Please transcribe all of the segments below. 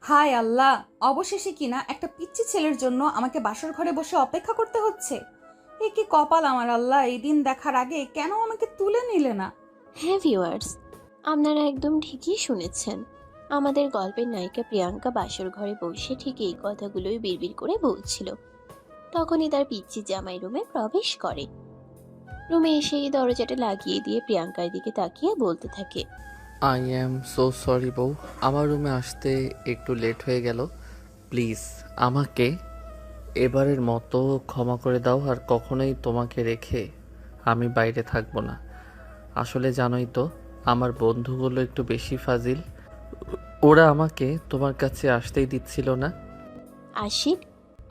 হায় আল্লাহ, অবশেষে কিনা একটা পিচ্চি ছেলের জন্য আমাকে বাসর ঘরে বসে অপেক্ষা করতে হচ্ছে। এ কি কপাল আমার আল্লাহ, এই দিন দেখার আগে কেন আমাকে তুলে নিলে না? হ্যাঁ ভিউয়ার্স, আপনারা একদম ঠিকই শুনেছেন। আমাদের গল্পের নায়িকা প্রিয়াঙ্কা বাসর ঘরে বসে ঠিক এই কথাগুলোই বিড়বিড় করে বলছিল। তখনই তার পিচ্চি জামাই রুমে প্রবেশ করে। রুমে এসেই দরজাটা লাগিয়ে দিয়ে প্রিয়াঙ্কার দিকে তাকিয়ে বলতে থাকে, আই অ্যাম সো সরি বউ, আমার রুমে আসতে একটু লেট হয়ে গেল। প্লিজ আমাকে এবারের মতো ক্ষমা করে দাও, আর কখনোই তোমাকে রেখে আমি বাইরে থাকবো না। আসলে জানোই তো, আমার বন্ধুগুলো একটু বেশি ফাজিল। ওরা আমাকে তোমার কাছে আসতেই দিচ্ছিল না। আশিক।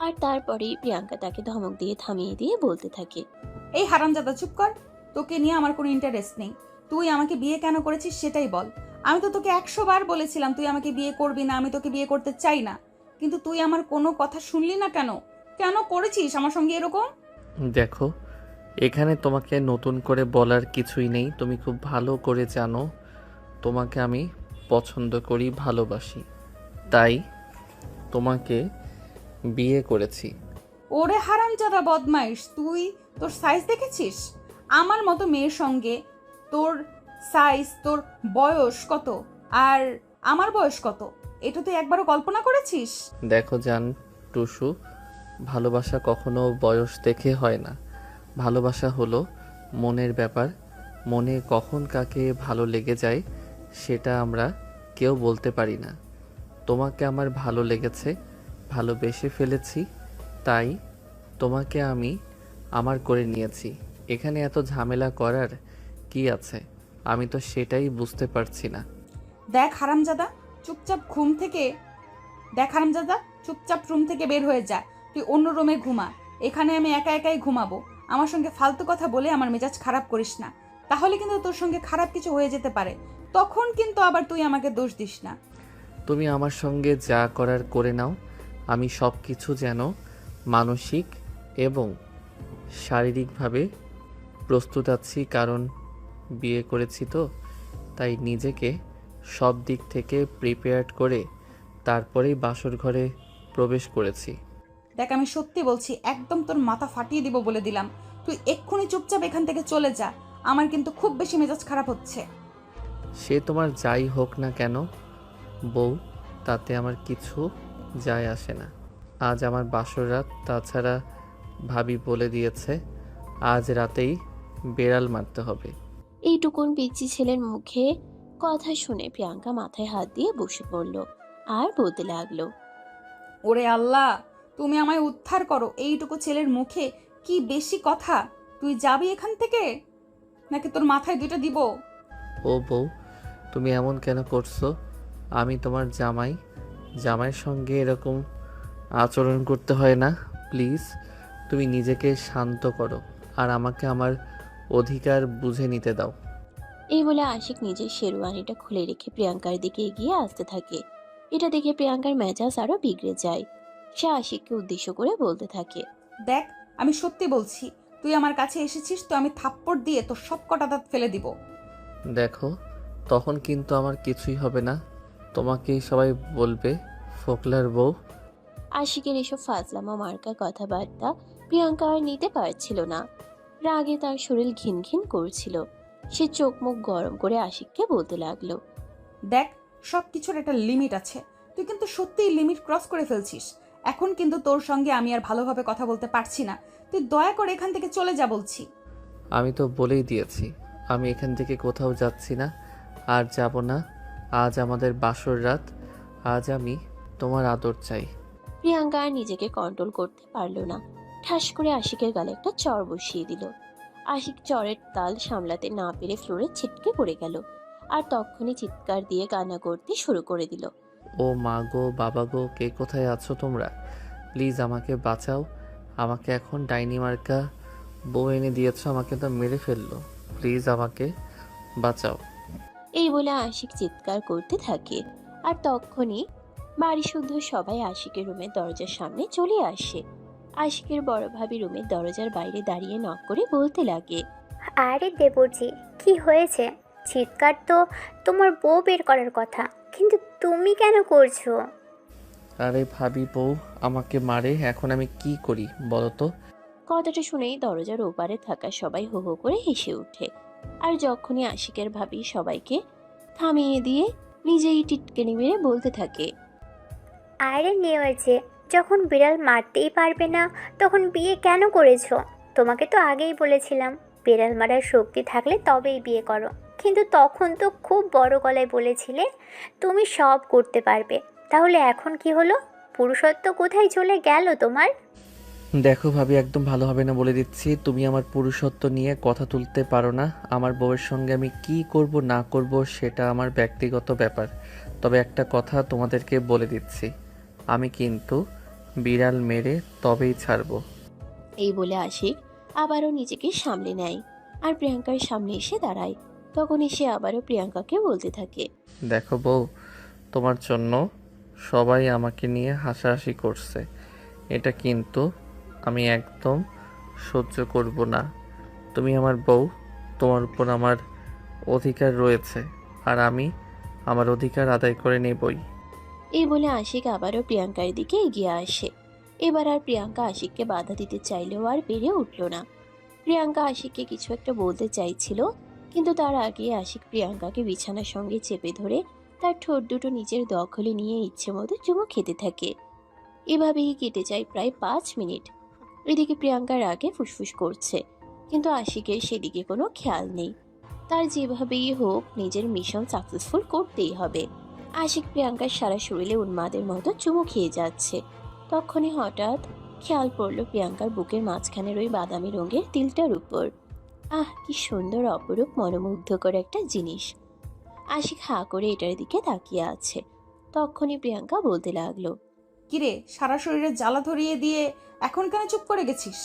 আর তারপরেই প্রিয়াঙ্কা তাকে ধমক দিয়ে থামিয়ে দিয়ে বলতে থাকে, এই হারামজাদা চুপ কর। তোকে নিয়ে আমার কোনো ইন্টারেস্ট নেই। তুই আমাকে বিয়ে কেন করেছিস সেটাই বল। আমি তো তোকে 100 বার বলেছিলাম তুই আমাকে বিয়ে করবি না, আমি তোকে বিয়ে করতে চাই না। কিন্তু তুই আমার কোনো কথা শুনলি না কেন? কেন করেছিস আমার সঙ্গে এরকম? দেখো, এখানে তোমাকে নতুন করে বলার কিছুই নেই। তুমি খুব ভালো করে জানো তোমাকে আমি পছন্দ করি, ভালোবাসি, তাই তোমাকে বিয়ে করেছি। ওরে হারামজাদা বদমাইশ, তুই তোর সাইজ দেখেছিস? আমার মতো মেয়ের সঙ্গে তোর সাইজ, তোর বয়স কত আর আমার বয়স কত, এটা তুই একবারও কল্পনা করেছিস? দেখো জান টুসু, ভালোবাসা কখনো বয়স দেখে হয় না। ভালোবাসা হলো মনের ব্যাপার। মনে কখন কাকে ভালো লেগে যায় সেটা আমরা কেউ বলতে পারি না। তোমাকে আমার ভালো লেগেছে, ভালোবেসে ফেলেছি, তাই তোমাকে আমি আমার করে নিয়েছি। এখানে এত ঝামেলা করার কি আছে? আমি তো সেটাই বুঝতে পারছি না। দেখ হারামজাদা, চুপচাপ ঘুম থেকে দেখ হারামজাদা, চুপচাপ রুম থেকে বের হয়ে যা। তুই অন্য রুমে ঘুমা। এখানে আমি একা একাই ঘুমাবো। আমার সঙ্গে ফালতু কথা বলে আমার মেজাজ খারাপ করিস না, তাহলে কিন্তু তোর সঙ্গে খারাপ কিছু হয়ে যেতে পারে। তখন কিন্তু আবার তুই আমাকে দোষ দিস না। তুমি আমার সঙ্গে যা করার করে নাও। আমি সব কিছু যেন মানসিক এবং শারীরিকভাবে প্রস্তুত আছি, কারণ বিয়ে করেছি তো, তাই নিজেকে সব দিক থেকে প্রিপেয়ার্ড করে তারপরেই বাসর ঘরে প্রবেশ করেছি। দেখ আমি সত্যি বলছি, একদম তোর মাথা ফাটিয়ে দিব বলে দিলাম। তুই এক্ষুনি চুপচাপ এখান থেকে চলে যা। আমার কিন্তু খুব বেশি মেজাজ খারাপ হচ্ছে। সে তোমার যাই হোক না কেন বউ, তাতে আমার কিছু যায় আসে না। আজ আমার বাসর রাত, তাছাড়া ভাবি বলে দিয়েছে আজ রাতেই বেড়াল মারতে হবে। এইটুকুন পিচ্চি ছেলের মুখে কথা শুনে প্রিয়াঙ্কা মাথায় হাত দিয়ে বসে পড়ল আর বলতে লাগলো, ওরে আল্লাহ, তুমি আমায় উদ্ধার করো। এইটুকু ছেলের মুখে কি বেশি কথা! তুই যাবি এখান থেকে, নাকি তোর মাথায় দুইটা দিব? ও বউ, তুমি এমন কেন করছো? আমি তোমার জামাই, জামাইয়ের সঙ্গে এরকম আচরণ করতে হয় না। প্লিজ তুমি নিজেকে শান্ত করো আর আমাকে আমার অধিকার বুঝে নিতে দাও। এই বলে আশিক নিজের শেরওয়ানিটা খুলে রেখে প্রিয়াঙ্কার দিকে এগিয়ে আসতে থাকে। এটা দেখে প্রিয়াঙ্কার মেজাজ আরো বিগড়ে যায়। সে আশিককে উদ্দেশ্য করে বলতে থাকে, দেখ, আমি সত্যি বলছি, তুই আমার কাছে এসেছিস তো আমি থাপ্পড় দিয়ে তোর সব কটা দাঁত ফেলে দিব। দেখো, তখন কিন্তু আমার কিছুই হবে না, তোমাকেই সবাই বলবে ফোকলার বউ। আশিকের এসব ফাজলামো মার্কা কথাবার্তা প্রিয়াঙ্কা আর নিতে পারছিল না। রাগে তার শরীর ঘিন ঘিন করছিল। সে চোখ মুখ গরম করে আশিককে বলতে লাগলো, দেখ, সব কিছুর একটা লিমিট আছে। তুই কিন্তু সত্যিই লিমিট ক্রস করে ফেলছিস। এখন কিন্তু তোর সঙ্গে আমি আর ভালোভাবে কথা বলতে পারছি না। তুই দয়া করে এখান থেকে চলে যা বলছি। আমি তো বলেই দিয়েছি আমি এখান থেকে কোথাও যাচ্ছি না, আর যাব না। আজ আমাদের বাসর রাত, আজ আমি তোমার আদর চাই। প্রিয়াঙ্কা আর নিজেকে কন্ট্রোল করতে পারলো না। ঠাস করে আশিকের গালে একটা চড় বসিয়ে দিল। আশিক চড়ের তাল সামলাতে না পেরে ফ্লোরে ছিটকে পড়ে গেল আর তখনই চিৎকার দিয়ে কান্না করতে শুরু করে দিল। ও মা গো, বাবা গো, কে কোথায় আছো তোমরা? প্লিজ আমাকে বাঁচাও। আমাকে এখন ডাইনি মার্কা বউ এনে দিয়েছো, আমাকে তো মেরে ফেললো। প্লিজ আমাকে বাঁচাও। এই বলে আশিক চিৎকার করতে থাকে। আর তখনই বাড়ি শুদ্ধ সবাই আশিকের রুমের দরজার সামনে চলে আসে। আশিকের বড় ভাবি রুমের দরজার বাইরে দাঁড়িয়ে নক করে বলতে লাগে, আরে দেবরজি, কি হয়েছে? চিৎকার তো তোমার বউ বের করার কথা, কিন্তু তুমি কেন করছো? আরে ভাবি বউ আমাকে মারে, এখন আমি কি করি বলো তো? কথাটা শুনেই দরজার ওপারে থাকা সবাই হো হো করে হেসে ওঠে। আর যখনই আশিকের ভাবি সবাইকে থামিয়ে দিয়ে নিজেই টিটকারি মেরে বলতে থাকে, আরে নেওয়ার যে, যখন বিড়াল মারতেই পারবে না তখন বিয়ে কেন করেছো? তোমাকে তো আগেই বলেছিলাম বিড়াল মারার শক্তি থাকলে তবেই বিয়ে করো, কিন্তু তখন তো খুব বড় গলায় বলেছিলে তুমি সব করতে পারবে। তাহলে এখন কি হলো? পুরুষত্ব কোথায় চলে গেল তোমার? দেখো ভাবি, একদম ভালো হবে না বলে দিচ্ছি। তুমি আমার পুরুষত্ব নিয়ে কথা তুলতে পারো না। আমার বউয়ের সঙ্গে আমি কি করব না করব সেটা আমার ব্যক্তিগত ব্যাপার। তবে একটা কথা তোমাদেরকে বলে দিচ্ছি, আমি কিন্তু বিড়াল মেরে তবেই ছাড়বো। এই বলে আশিক আবারও নিজেকে সামলে নেয় আর প্রিয়াঙ্কার সামনে এসে দাঁড়ায়। তখনই সে আবারও প্রিয়াঙ্কাকে বলতে থাকে, দেখো বউ, তোমার জন্য সবাই আমাকে নিয়ে হাসাহাসি করছে, এটা কিন্তু আমি একদম সহ্য করব না। তুমি আমার বউ, তোমার উপর আমার অধিকার রয়েছে, আর আমি আমার অধিকার আদায় করে নেবই। এই বলে আশিক আবারও প্রিয়াঙ্কার দিকে এগিয়ে আসে। এবার আর প্রিয়াঙ্কা আশিককে বাধা দিতে চাইলেও আর পেরে উঠল না। প্রিয়াঙ্কা আশিককে কিছু একটা বলতে চাইছিল, কিন্তু তার আগে আশিক প্রিয়াঙ্কাকে বিছানার সঙ্গে চেপে ধরে তার ঠোঁট দুটো নিজের দখলে নিয়ে ইচ্ছে মতো চুমু খেতে থাকে। এভাবেই কেটে যায় প্রায় 5 মিনিট। এদিকে প্রিয়াঙ্কার আগে ফুসফুস করছে, কিন্তু আশিকের সেদিকে কোনো খেয়াল নেই। তার যেভাবেই হোক নিজের মিশন সাকসেসফুল করতেই হবে। আশিক প্রিয়াঙ্কার সারা শরীরে উন্মাদের মতো চুমু খেয়ে যাচ্ছে। তখনই হঠাৎ খেয়াল পড়লো প্রিয়াঙ্কার বুকের মাঝখানের ওই বাদামি রঙের তিলটার উপর। আহ, কি সুন্দর অপরূপ মনোমুগ্ধকর একটা জিনিস। আশিক হাঁ করে এটার দিকে তাকিয়ে আছে। তখনই প্রিয়াঙ্কা বলতে লাগলো, কিরে, সারা শরীরে জ্বালা ধরিয়ে দিয়ে এখন কেন চুপ করে গেছিস?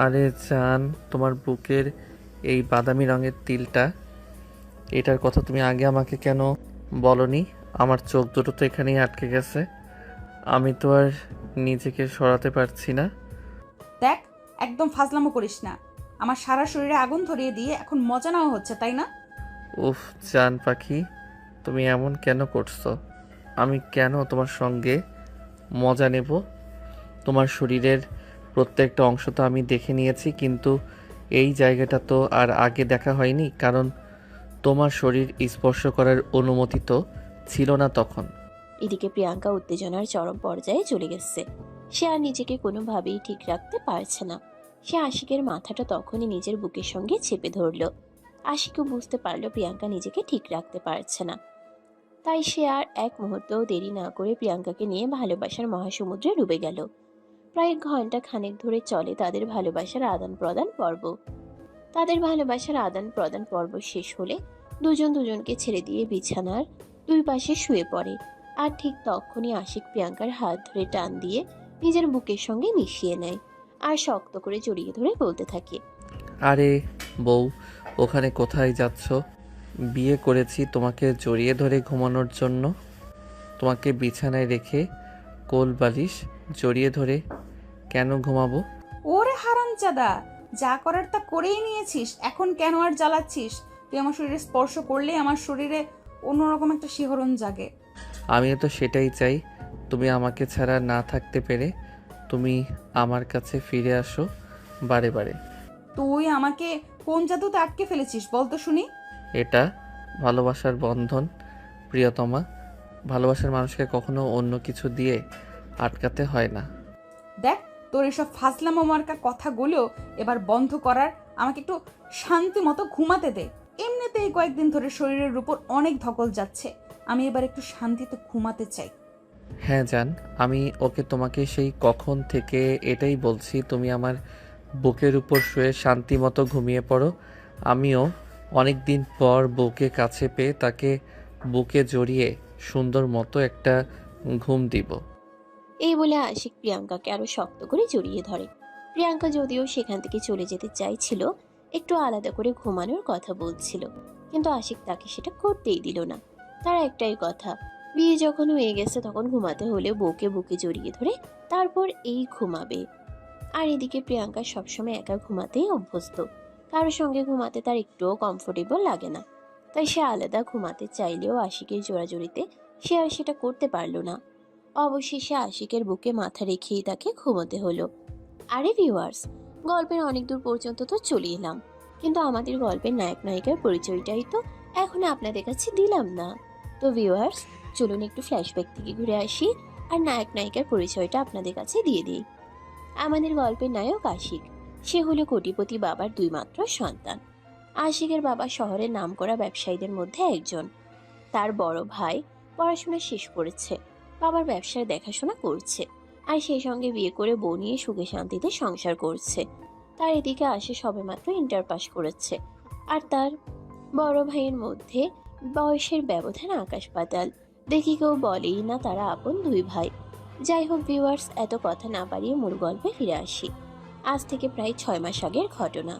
আরে জান, তোমার বুকের এই বাদামি রঙের তিলটা, এটার কথা তুমি আগে আমাকে কেন বলনি? আমার চোখ দুটো তো এখানেই আটকে গেছে, আমি তো আর নিজেকে সরাতে পারছি না। দেখ, একদম ফাজলামো করিস না। আমার সারা শরীরে আগুন ধরিয়ে দিয়ে এখন মজা নেওয়া হচ্ছে, তাই না? উফ জান পাখি, তুমি এমন কেন করছো? আমি কেন তোমার সঙ্গে মজা নেব? তোমার শরীরের প্রত্যেকটা অংশ তো আমি দেখে নিয়েছি, কিন্তু এই জায়গাটা তো আর আগে দেখা হয়নি, কারণ তোমার শরীর স্পর্শ করার অনুমতি তো ছিল না তখন। এদিকে প্রিয়াঙ্কা উত্তেজনার চরম পর্যায়ে চলে গেছে। সে আর নিজেকে কোনোভাবেই ঠিক রাখতে পারছে না। সে আশিকের মাথাটা তখনই নিজের বুকের সঙ্গে চেপে ধরল। আশিকও বুঝতে পারলো প্রিয়াঙ্কা নিজেকে ঠিক রাখতে পারছে না। তাই সে আর এক মুহূর্তও দেরি না করে প্রিয়াঙ্কাকে নিয়ে ভালোবাসার মহাসমুদ্রে ডুবে গেল। প্রায় ঘন্টা খানেক ধরে চলে তাদের ভালোবাসার আদান প্রদান পর্ব। তাদের ভালোবাসার আদান প্রদান পর্ব শেষ হলে দুজন দুজনকে ছেড়ে দিয়ে বিছানার দুই পাশে শুয়ে পড়ে। আর ঠিক তখনই আশিক প্রিয়াঙ্কার হাত ধরে টান দিয়ে নিজের বুকের সঙ্গে মিশিয়ে নেয় আর শক্ত করে জড়িয়ে ধরে বলতে থাকে, আরে বউ, ওখানে কোথায় যাচ্ছ? বিয়ে করেছি তোমাকে জড়িয়ে ধরে ঘুমানোর জন্য। তোমাকে বিছানায় রেখে কোল বালিশ জড়িয়ে ধরে কেন ঘুমাবো? ওরে হারামজাদা, যা করার তা করেই নিয়েছিস, এখন কেন আর জ্বালাচ্ছিস? তুই আমার শরীরে স্পর্শ করলেই আমার শরীরে অন্যরকম একটা শিহরণ জাগে। আমিও তো সেটাই চাই, তুমি আমাকে ছাড়া না থাকতে পেরে তুমি আমার কাছে ফিরে আসো বারে বারে। তুই আমাকে কোন জাদুতে আটকে ফেলেছিস বল তো শুনি। এটা ভালোবাসার বন্ধন প্রিয়তমা। ভালোবাসার মানুষকে কখনো অন্য কিছু দিয়ে আটকাতে হয় না। দেখ, তোর এসব ফাজলামো মার্কা কথাগুলো এবার বন্ধ করার, আমাকে একটু শান্তি মতো ঘুমাতে দে। এমনিতেই কয়েকদিন ধরে শরীরের উপর অনেক ধকল যাচ্ছে, আমি এবার একটু শান্তিতে ঘুমাতে চাই। হ্যাঁ জান, আমি ওকে তোমাকে সেই কখন থেকে এটাই বলছি, তুমি আমার বুকের উপর শুয়ে শান্তি মতো ঘুমিয়ে পড়ো। আমিও অনেক দিন পর বউকে কাছে পেয়ে তাকে বুকে জড়িয়ে সুন্দর মতো একটা ঘুম দিব। এই বলে আশিক প্রিয়াঙ্কাকে আরো শক্ত করে জড়িয়ে ধরে। প্রিয়াঙ্কা যদিও সেখান থেকে চলে যেতে চাইছিল, একটু আলাদা করে ঘুমানোর কথা বলছিল, কিন্তু আশিক তাকে সেটা করতেই দিল না। তার একটাই কথা, বিয়ে যখন হয়ে গেছে তখন ঘুমাতে হলে বউকে বুকে জড়িয়ে ধরে তারপর এই ঘুমাবে। আর এদিকে প্রিয়াঙ্কা সবসময় একা ঘুমাতেই অভ্যস্ত। কারোর সঙ্গে ঘুমাতে তার একটুও কমফোর্টেবল লাগে না। তাই সে আলাদা ঘুমাতে চাইলেও আশিকের জোড়াজড়িতে সে আর সেটা করতে পারল না। অবশেষে আশিকের বুকে মাথা রেখেই তাকে ঘুমোতে হলো। আরে ভিউয়ার্স, গল্পের অনেক দূর পর্যন্ত তো চলে এলাম, কিন্তু আমাদের গল্পের নায়ক নায়িকার পরিচয়টাই তো এখনো আপনাদের কাছে দিলাম না। তো ভিউয়ার্স, চলুন একটু ফ্ল্যাশব্যাক থেকে ঘুরে আসি আর নায়ক নায়িকার পরিচয়টা আপনাদের কাছে দিয়ে দিই। আমাদের গল্পের নায়ক আশিক। সে হলো কোটিপতি বাবার দুই মাত্র সন্তান। আশিকের বাবা শহরের নামকরা ব্যবসায়ীদের মধ্যে একজন। তার বড় ভাই পড়াশোনা শেষ করেছে, বাবার ব্যবসার দেখাশোনা করছে, আর সেই সঙ্গে বিয়ে করে বউ নিয়ে সুখে শান্তিতে সংসার করছে। তার এদিকে আসে সবেমাত্র ইন্টার পাস করেছে, আর তার বড় ভাইয়ের মধ্যে বয়সের ব্যবধান আকাশ পাতাল। দেখি কেউ বলেই না তারা আপন দুই ভাই। যাই হোক ভিউয়ার্স, এত কথা না বাড়িয়ে মূল গল্পে ফিরে আসি। আজ থেকে প্রায় 6 মাস আগের ঘটনা।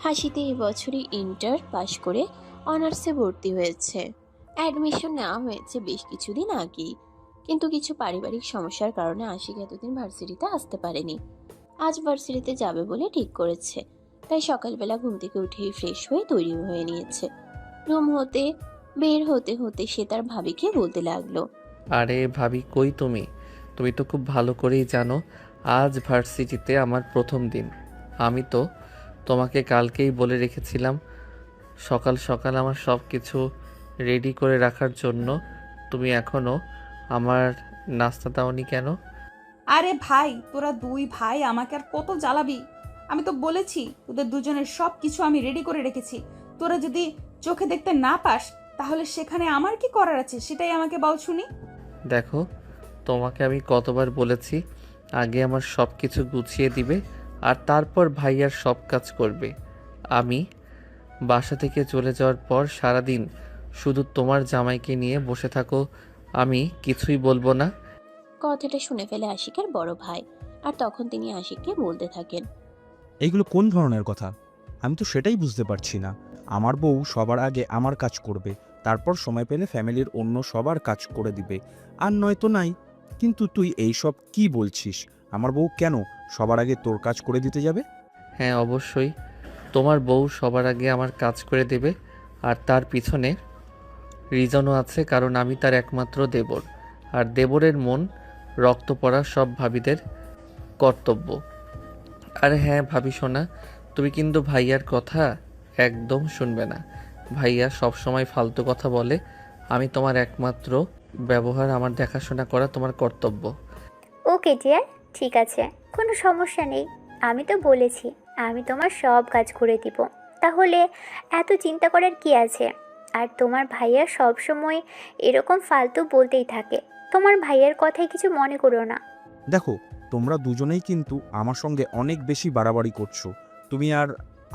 হাসিতে এই বছরই ইন্টার পাশ করে অনার্সে ভর্তি হয়েছে। অ্যাডমিশন নেওয়া হয়েছে বেশ কিছুদিন আগেই, কিন্তু কিছু পারিবারিক সমস্যার কারণে আশিক এতদিন ভার্সিটিতে আসতে পারেনি। আজ ভার্সিটিতে যাবে বলে ঠিক করেছে, তাই সকালবেলা ঘুম থেকে উঠেই ফ্রেশ হয়ে তৈরি হয়ে নিয়েছে। রুম হতে বের হতে হতে সে তার ভাবিকে বলতে লাগলো, আরে ভাবি, কই তুমি? তুমি তো খুব ভালো করেই জানো আজ ভার্সিটিতে আমার প্রথম দিন। আমি তো তোমাকে কালকেই বলে রেখেছিলাম সকাল সকাল আমার সব কিছু রেডি করে রাখার জন্য। তুমি এখনও আমার নাস্তা দাওনি কেন? আরে ভাই, তোরা দুই ভাই আমাকে আর কত জ্বালাবি? আমি তো বলেছি তোদের দুজনের সব কিছু আমি রেডি করে রেখেছি। তোরা যদি চোখে দেখতে না পাস তাহলে সেখানে আমার কি করার আছে সেটাই আমাকে বল শুনি। দেখো, তোমাকে আমি কতবার বলেছি আগে আমার সব কিছু গুছিয়ে দিবে আর তারপর ভাইয়ার সব কাজ করবে। আমি বাসা থেকে চলে যাওয়ার পর সারাদিন শুধু তোমার জামাইকে নিয়ে বসে থাকো, আমি কিছুই বলবো না। কথাটা শুনে ফেলে আশিকের বড় ভাই, আর তখন তিনি আশিককে বলতে থাকেন, এইগুলো কোন ধরনের কথা? আমি তো সেটাই বুঝতে পারছি না। আমার বউ সবার আগে আমার কাজ করবে, তারপর সময় পেলে ফ্যামিলির অন্য সবার কাজ করে দিবে, আর নয়তো নাই। কিন্তু তুই এইসব কি বলছিস? আমার বউ কেন সবার আগে তোর কাজ করে দিতে যাবে? হ্যাঁ, অবশ্যই তোমার বউ সবার আগে আমার কাজ করে দেবে, আর তার পিছনে রিজনও আছে, কারণ আমি তার একমাত্র দেবর, আর দেবরের মন রক্ত পড়া সব ভাবিদের কর্তব্য। আর হ্যাঁ ভাবি শোনা, তুমি কিন্তু ভাইয়ার কথা একদম শুনবে না। ভাইয়া সব সময় ফালতু কথা বলে। আমি তোমার একমাত্র ব্যবহার, আমার দেখাশোনা করা তোমার কর্তব্য। ওকে ডিয়ার, ঠিক আছে, কোনো সমস্যা নেই। আমি তো বলেছি আমি তোমার সব কাজ করে দিব, তাহলে এত চিন্তা করার কি আছে? আর তোমার ভাইয়া সব সময় এরকম ফালতু বলতেই থাকে। তোমার ভাইয়ার কথায় কিছু মনে করো না। দেখো, তোমরা দুজনেই কিন্তু আমার সঙ্গে অনেক বেশি বাড়াবাড়ি করছো। তুমি আর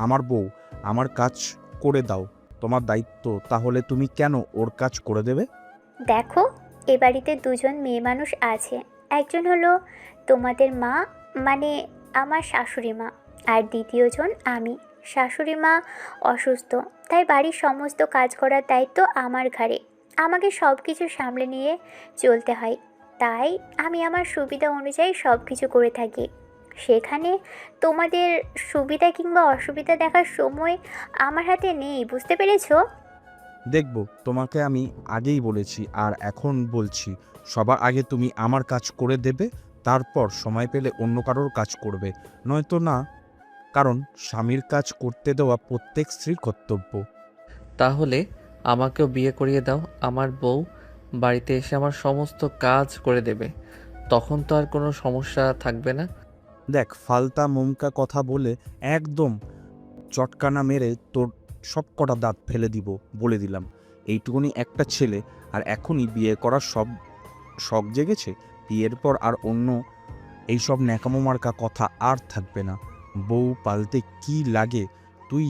আমার বউ আমার কাজ করে দাও, তোমার দায়িত্ব, তাহলে তুমি কেন ওর কাজ করে দেবে? দেখো, এ বাড়িতে দুজন মেয়ে মানুষ আছে। একজন হলো তোমাদের মা, মানে আমার শাশুড়ি মা, আর দ্বিতীয়জন আমি। শাশুড়ি মা অসুস্থ, তাই বাড়ির সমস্ত কাজ করার দায়িত্ব আমার ঘাড়ে। আমাকে সব কিছু সামলে নিয়ে চলতে হয়, তাই আমি আমার সুবিধা অনুযায়ী সব কিছু করে থাকি। সেখানে তোমাদের সুবিধা কিংবা অসুবিধা দেখার সময় আমার হাতে নেই, বুঝতে পেরেছো? দেখব, তোমাকে আমি আগেই বলেছি আর এখন বলছি, সবার আগে তুমি আমার কাজ করে দেবে, তারপর সময় পেলে অন্য কারোর কাজ করবে, নয়তো না। কারণ স্বামীর কাজ করতে দেওয়া প্রত্যেক স্ত্রীর কর্তব্য। তাহলে আমাকেও বিয়ে করিয়ে দাও, আমার বউ বাড়িতে এসে আমার সমস্ত কাজ করে দেবে, তখন তো আর কোনো সমস্যা থাকবে না। দেখ, ফালতা মমকা কথা বলে একদম চটকানা মেরে তোর সব কটা দাঁত ফেলে দিব, বলে দিলাম। এইটুকুনি একটা ছেলে, আর এখনই বিয়ে করার সব শখ জেগেছে। বিয়ের পর আর অন্য এইসব ন্যাকামো মার্কা কথা আর থাকবে না। বউ পালতে কি লাগে তুই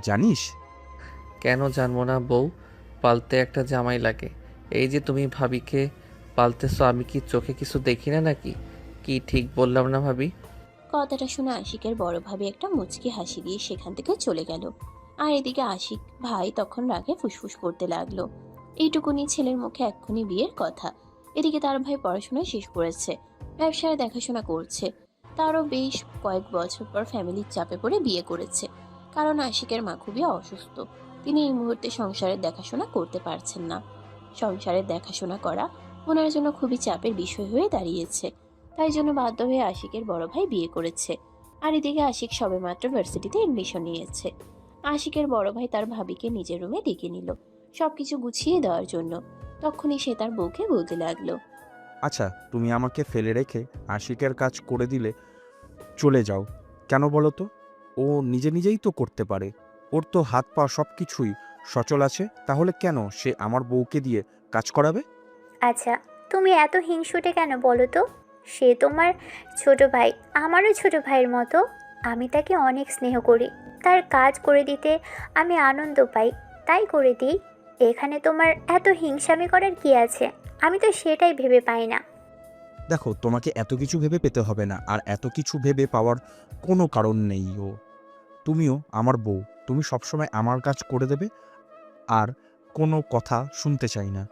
জানিস? কেন জানবো না? বউ পালতে একটা জামাই লাগে। এই যে তুমি ভাবিকে পালতেছো, আমি কি চোখে কিছু দেখি না নাকি? কি ঠিক বললাম না ভাবি? কথাটা শুনে আশিকের বড় ভাবি একটা মুচকি হাসি দিয়ে সেখান থেকে চলে গেল। আর এদিকে আশিক ভাই তখন রাগে ফুসফুস করতে লাগলো, এইটুকুনি ছেলের মুখে এক্ষুনি বিয়ের কথা। এদিকে তার ভাই পড়াশোনা শেষ করেছে, ব্যবসায় দেখাশোনা করছে। তারও বেশ কয়েক বছর পর ফ্যামিলির চাপে পড়ে বিয়ে করেছে, কারণ আশিকের মা খুবই অসুস্থ। তিনি এই মুহূর্তে সংসারের দেখাশোনা করতে পারছেন না। সংসারের দেখাশোনা করা ওনার জন্য খুবই চাপের বিষয় হয়ে দাঁড়িয়েছে। তাই জন্য বাধ্য হয়ে আশিকের বড় ভাই বিয়ে করেছে। আর এদিকে আশিক সবেমাত্র ভার্সিটিতে এডমিশন নিয়েছে। আশিকের বড় ভাই তার ভাবিকে নিজের রুমে ডেকে নিল সবকিছু গুছিয়ে দেওয়ার জন্য। তখনই সে তার বউকে বলতে লাগলো, আচ্ছা, তুমি আমাকে ফেলে রেখে আশিকের কাজ করে দিলে চলে যাও কেন বলো তো? ও নিজে নিজেই তো করতে পারে, ওর তো হাত পা সব কিছুই সচল আছে, তাহলে কেন সে আমার বউকে দিয়ে কাজ করাবে? আচ্ছা, তুমি এত হিংসুটে কেন বলো তো? সে তোমার ছোট ভাই, আমারও ছোট ভাইয়ের মতো। আমি তাকে অনেক স্নেহ করি, তার কাজ করে দিতে আমি আনন্দ পাই, তাই করে দিই। এখানে তোমার এত হিংসামি করার কি আছে? আমি তো সেটাই ভেবে পাই না। দেখো, তোমাকে এত কিছু ভেবে পেতে হবে না, আর এত কিছু ভেবে পাওয়ার কোনো কারণ নেই। তুমিও আমার বউ, তুমি সবসময় আমার কাজ করে দেবে, আর কোনো কথা শুনতে চাই না।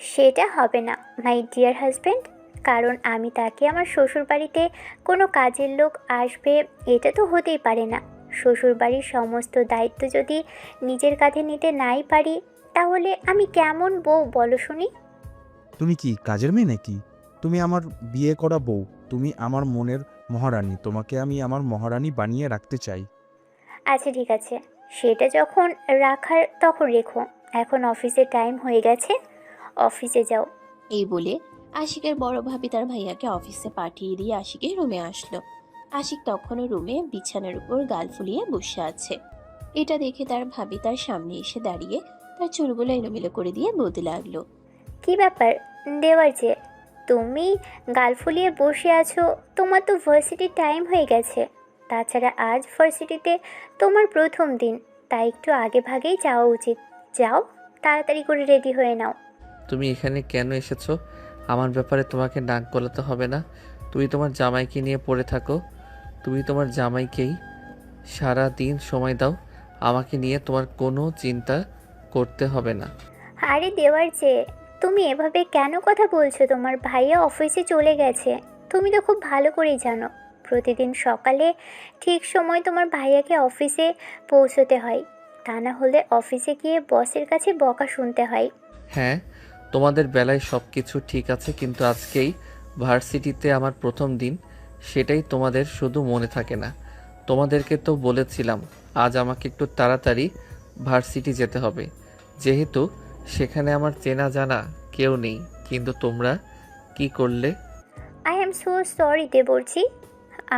সেটা হবে না মাই ডিয়ার হাজব্যান্ড, কারণ আমি তাকে আমার শ্বশুরবাড়িতে কোনো কাজের লোক আসবে এটা তো হতেই পারে না। শ্বশুরবাড়ির সমস্ত দায়িত্ব যদি নিজের কাঁধে নিতে নাই পারি, তাহলে আমি কেমন বউ বলো শুনি? তুমি কি কাজের মেয়ে নাকি? তুমি আমার বিয়ে করা বউ, তুমি আমার মনের মহারানী, তোমাকে আমি আমার মহারানী বানিয়ে রাখতে চাই। আচ্ছা ঠিক আছে, সেটা যখন রাখার তখন রেখো। এখন অফিসের টাইম হয়ে গেছে, অফিসে যাও। এই বলে আশিকের বড় ভাবি তার ভাইয়াকে অফিসে পাঠিয়ে দিয়ে আশিকের রুমে আসলো। আশিক তখনও রুমে বিছানার উপর গাল ফুলিয়ে বসে আছে। এটা দেখে তার ভাবি তার সামনে এসে দাঁড়িয়ে তার চুলগুলো এলোমেলো করে দিয়ে বলতে লাগলো, কি ব্যাপার দেওয়ার যে, তুমি গাল ফুলিয়ে বসে আছো? তোমার তো ভার্সিটির টাইম হয়ে গেছে। তাছাড়া আজ ভার্সিটিতে তোমার প্রথম দিন, তাই একটু আগে ভাগেই যাওয়া উচিত। যাও, তাড়াতাড়ি করে রেডি হয়ে নাও। তুমি এখানে কেন এসেছো? আমার ব্যাপারে তোমাকে নাক গলাতে হবে না। তুমি তোমার জামাইকে নিয়ে পড়ে থাকো। তুমি তোমার জামাইকেই সারা দিন সময় দাও। আমাকে নিয়ে তোমার কোনো চিন্তা করতে হবে না। আরে দেওয়ার যে, তুমি এভাবে কেন কথা বলছো? তোমার ভাইয়া অফিসে চলে গেছে, তুমি তো খুব ভালো করেই জানো। প্রতিদিন সকালে ঠিক সময় তোমার ভাইয়াকে অফিসে পৌঁছতে হয়, তা না হলে অফিসে গিয়ে বসের কাছে বকা শুনতে হয়। হ্যাঁ, তোমাদের বেলায় সব কিছু ঠিক আছে, কিন্তু আজকেই ভার্সিটিতে আমার প্রথম দিন, সেটাই তোমাদের শুধু মনে থাকে না। তোমাদেরকে তো বলেছিলাম আজ আমাকে একটু তাড়াতাড়ি ভার্সিটি যেতে হবে, যেহেতু সেখানে আমার চেনা জানা কেউ নেই। কিন্তু তোমরা কি করলে? আই অ্যাম সো সরি দেবরজি,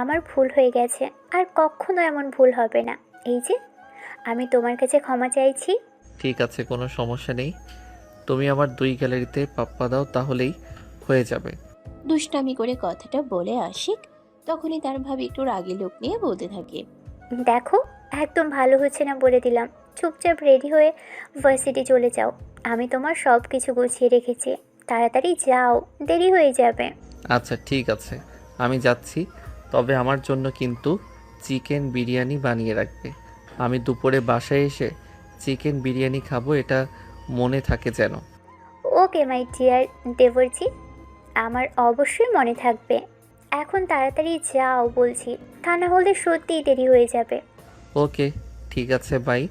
আমার ভুল হয়ে গেছে, আর কখনো এমন ভুল হবে না। এই যে, আমি তোমার কাছে ক্ষমা চাইছি। ঠিক আছে, কোনো সমস্যা নেই। তুমি আমার 2 গ্যালারিতে পাপ্পা দাও, তাহলেই হয়ে যাবে। দুষ্টামি করে কথাটা বলে আশিক তখনই তার ভাবি একটু রাগী লোক নিয়ে বলতে থাকে, দেখো, একদম ভালো হচ্ছে না বলে দিলাম। চুপচাপ রেডি হয়ে ভার্সিটি চলে যাও। আমি তোমার সব কিছু গুছিয়ে রেখেছি, তাড়াতাড়ি যাও, দেরি হয়ে যাবে। আচ্ছা ঠিক আছে, আমি যাচ্ছি। তবে আমার জন্য কিন্তু চিকেন বিরিয়ানি বানিয়ে রাখবে। আমি দুপুরে বাসায় এসে চিকেন বিরিয়ানি খাবো, এটা মনে থাকে যেন। ওকে মাই ডিয়ার দেবরজি, আমার অবশ্যই মনে থাকবে। এখন তাড়াতাড়ি যাও বলছি, তা না হলে সত্যিই দেরি হয়ে যাবে। ওকে, ঠিক আছে, বাই।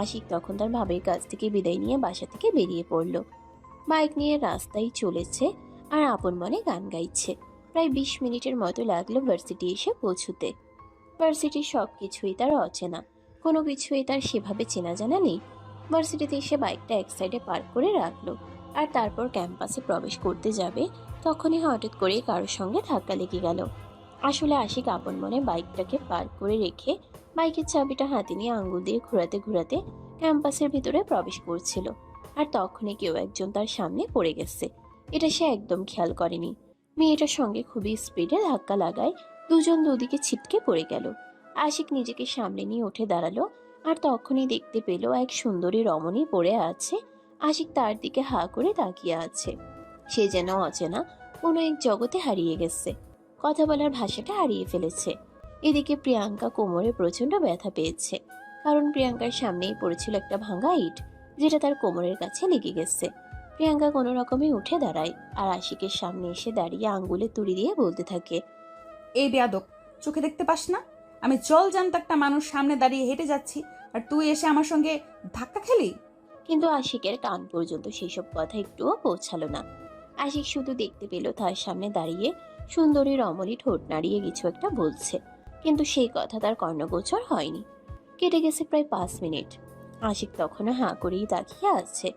আশিক তখন তার ভাবির কাছ থেকে বিদায় নিয়ে বাসা থেকে বেরিয়ে পড়ল। বাইক নিয়ে রাস্তায় চলেছে আর আপন মনে গান গাইছে। প্রায় 20 মিনিটের মতো লাগলো ভার্সিটি এসে পৌঁছতে। ভার্সিটির সব কিছুই তার অচেনা, কোনো কিছুই তার সেভাবে চেনা জানা নেই। ভার্সিটিতে এসে বাইকটা এক সাইডে পার্ক করে রাখলো, আর তারপর ক্যাম্পাসে প্রবেশ করতে যাবে তখনই হঠাৎ করে কারোর সঙ্গে ধাক্কা লেগে গেল। আসলে আশিক আপন মনে বাইকটাকে পার্ক করে রেখে বাইকের চাবিটা হাতে নিয়ে আঙ্গুল দিয়ে ঘোরাতে ঘোরাতে ক্যাম্পাসের ভিতরে প্রবেশ করছিল, আর তখনই কেউ একজন তার সামনে পড়ে গেছে। এটা সে একদম খেয়াল করেনি। মেয়েটার সঙ্গে খুবই স্পিডে ধাক্কা লাগায় দুজন দুদিকে ছিটকে পড়ে গেল। আশিক নিজেকে সামনে নিয়ে উঠে দাঁড়ালো, আর তখনই দেখতে পেল এক সুন্দরী রমণী পড়ে আছে। আশিক তার দিকে হা করে তাকিয়ে আছে। সে যেন অচেনা কোনো এক জগতে হারিয়ে গেছে, কথা বলার ভাষাটা হারিয়ে ফেলেছে। এদিকে প্রিয়াঙ্কা কোমরে প্রচন্ড ব্যথা পেয়েছে, কারণ প্রিয়াঙ্কার সামনেই পড়েছিল একটা ভাঙা ইট, যেটা তার কোমরের কাছে লেগে গেছে। প্রিয়াঙ্কা কোনো রকমে উঠে দাঁড়ায় আর আশিকের সামনে এসে দাঁড়িয়ে আঙ্গুলে তুড়ি দিয়ে বলতে থাকে, এই বেয়াদব, চোখে দেখতে পাস না? আমি জল জান্ত একটা মানুষ সামনে দাঁড়িয়ে হেঁটে যাচ্ছি, আর তুই এসে আমার সঙ্গে ধাক্কা খেলি? কিন্তু আশিকের কান পর্যন্ত সেসব কথা একটুও পৌঁছালো না। আশিক শুধু দেখতে পেল তার সামনে দাঁড়িয়ে সুন্দরী রমণী ঠোঁট নাড়িয়ে কিছু একটা বলছে, কিন্তু সেই কথা তার কর্ণগোচর হয়নি। কেটে গেছে প্রায় 5 মিনিট। আশিক তখনও হাঁ করেই তাকিয়ে আছে।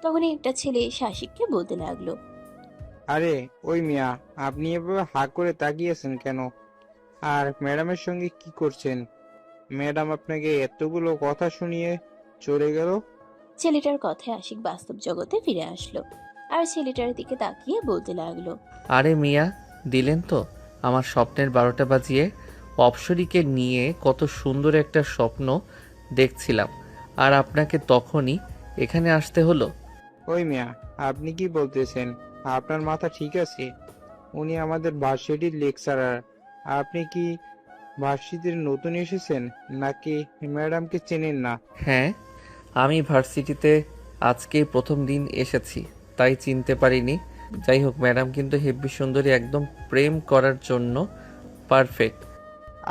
তখনই একটা ছেলে এসে আশিককে বলতে লাগলো, আরে ওই মিয়া, আপনি এভাবে হা করে তাকিয়েছেন কেন? আর ম্যাডামের সঙ্গে কি করছেন? ম্যাডাম আপনাকে এতগুলো কথা শুনিয়ে চলে গেল। ছেলেটার কথায় আশিক বাস্তব জগতে ফিরে আসলো আর ছেলেটার দিকে তাকিয়ে বলতে লাগলো, আরে মিয়া, দিলেন তো আমার স্বপ্নের 12টা বাজিয়ে। অপসরীকে নিয়ে কত সুন্দর একটা স্বপ্ন দেখছিলাম, আর আপনাকে তখনই এখানে আসতে হলো। ওই মিয়া, আপনি কি বলতেছেন? আপনার মাথা ঠিক আছে? উনি আমাদের ভার্সিটির লেকচারার। আপনি কি ভার্সিটির নতুন এসেছেন নাকি ম্যাডামকে চেনেন না? হ্যাঁ, আমি ভার্সিটিতে আজকেই প্রথম দিন এসেছি, তাই চিনতে পারিনি। যাই হোক, ম্যাডাম কিন্তু হেব্বি সুন্দরী, একদম প্রেম করার জন্য পারফেক্ট।